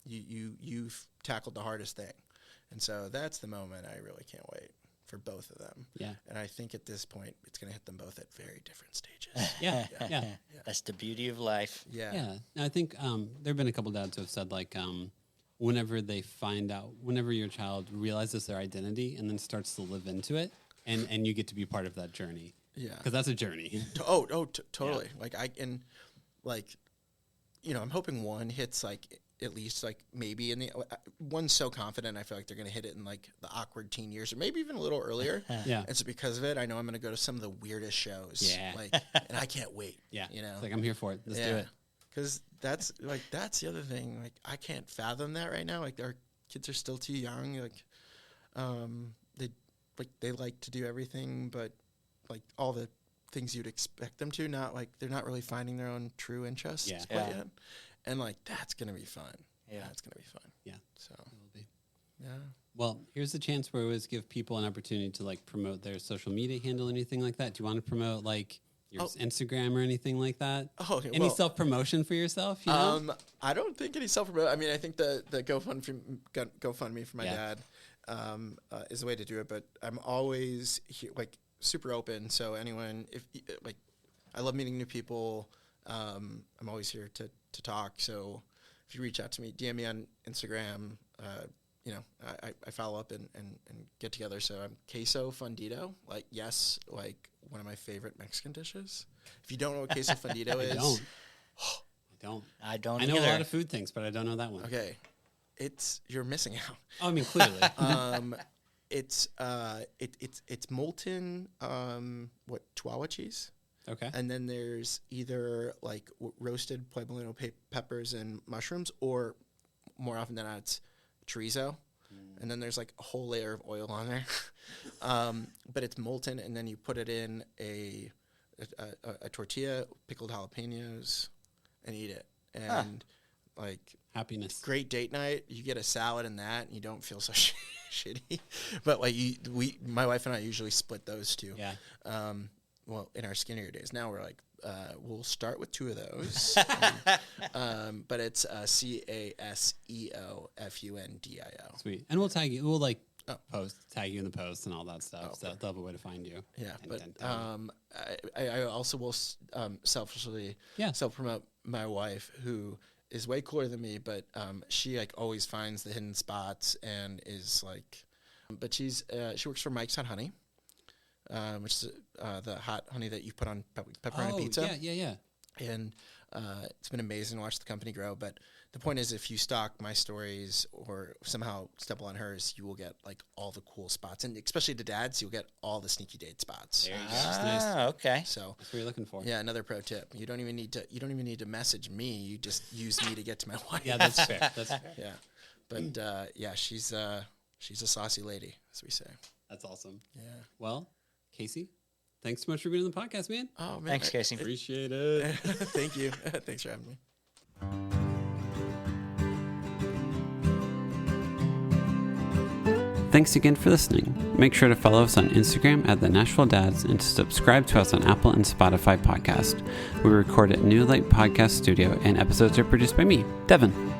you've tackled the hardest thing. And so that's the moment I really can't wait for both of them. Yeah. And I think at this point it's going to hit them both at very different stages. Yeah. That's the beauty of life. Yeah. I think there have been a couple dads who have said, like, whenever they find out, whenever your child realizes their identity and then starts to live into it, and you get to be part of that journey. Yeah. Because that's a journey. Totally. Yeah. I'm hoping one hits, like, at least, like, maybe in the one's so confident I feel like they're going to hit it in, like, the awkward teen years or maybe even a little earlier. Yeah. And so because of it, I know I'm going to go to some of the weirdest shows. Yeah. Like, and I can't wait. Yeah. You know? It's like, I'm here for it. Let's do it. Because that's the other thing. Like, I can't fathom that right now. Like, our kids are still too young. They like to do everything, but like all the things you'd expect them to. Not like they're not really finding their own true interests quite yet. And like that's gonna be fun. Yeah, that's gonna be fun. Yeah, so it will be. Yeah. Well, here's a chance where we always give people an opportunity to like promote their social media handle, anything like that. Do you want to promote like your Instagram or anything like that? Oh, any self promotion for yourself? You know? I don't think any self promotion. I mean, I think the GoFundMe for my dad is the way to do it. But I'm always like super open. So anyone, if like, I love meeting new people. I'm always here to talk. So if you reach out to me, DM me on Instagram. I follow up and get together. So I'm queso fundido. Like, yes, like one of my favorite Mexican dishes. If you don't know what queso fundido is, I don't. I know a lot of food things, but I don't know that one. Okay, you're missing out. Oh, I mean, clearly. It's molten Chihuahua cheese. Okay. And then there's either like roasted Puebloano peppers and mushrooms, or more often than not, it's chorizo. And then there's like a whole layer of oil on there. But it's molten, and then you put it in a tortilla, pickled jalapenos, and eat it. And like happiness. Great date night. You get a salad and that, and you don't feel so shitty. But like my wife and I usually split those two. Yeah. Well, in our skinnier days. Now we're like, we'll start with two of those. But it's CASEOFUNDIO. Sweet. And we'll tag you. We'll like tag you in the post and all that stuff. So they'll have a way to find you. Yeah. But I also will selfishly self-promote my wife, who is way cooler than me, but she like always finds the hidden spots and is like, but she works for Mike's Hot Honey. Which is the hot honey that you put on pepperoni pizza. Yeah. And it's been amazing to watch the company grow. But the point is, if you stalk my stories or somehow stumble on hers, you will get like all the cool spots, and especially the dads, you'll get all the sneaky date spots. There you go. Nice. Okay. So that's what you're looking for. Yeah, another pro tip: you don't even need to message me. You just use me to get to my wife. Yeah, that's fair. That's fair. Yeah, but she's a saucy lady, as we say. That's awesome. Yeah. Well, Casey, thanks so much for being on the podcast, man. Oh, man. Thanks, Casey. Appreciate it. Thank you. Thanks for having me. Thanks again for listening. Make sure to follow us on Instagram at the Nashville Dads and to subscribe to us on Apple and Spotify podcast. We record at New Light Podcast Studio, and episodes are produced by me, Devin.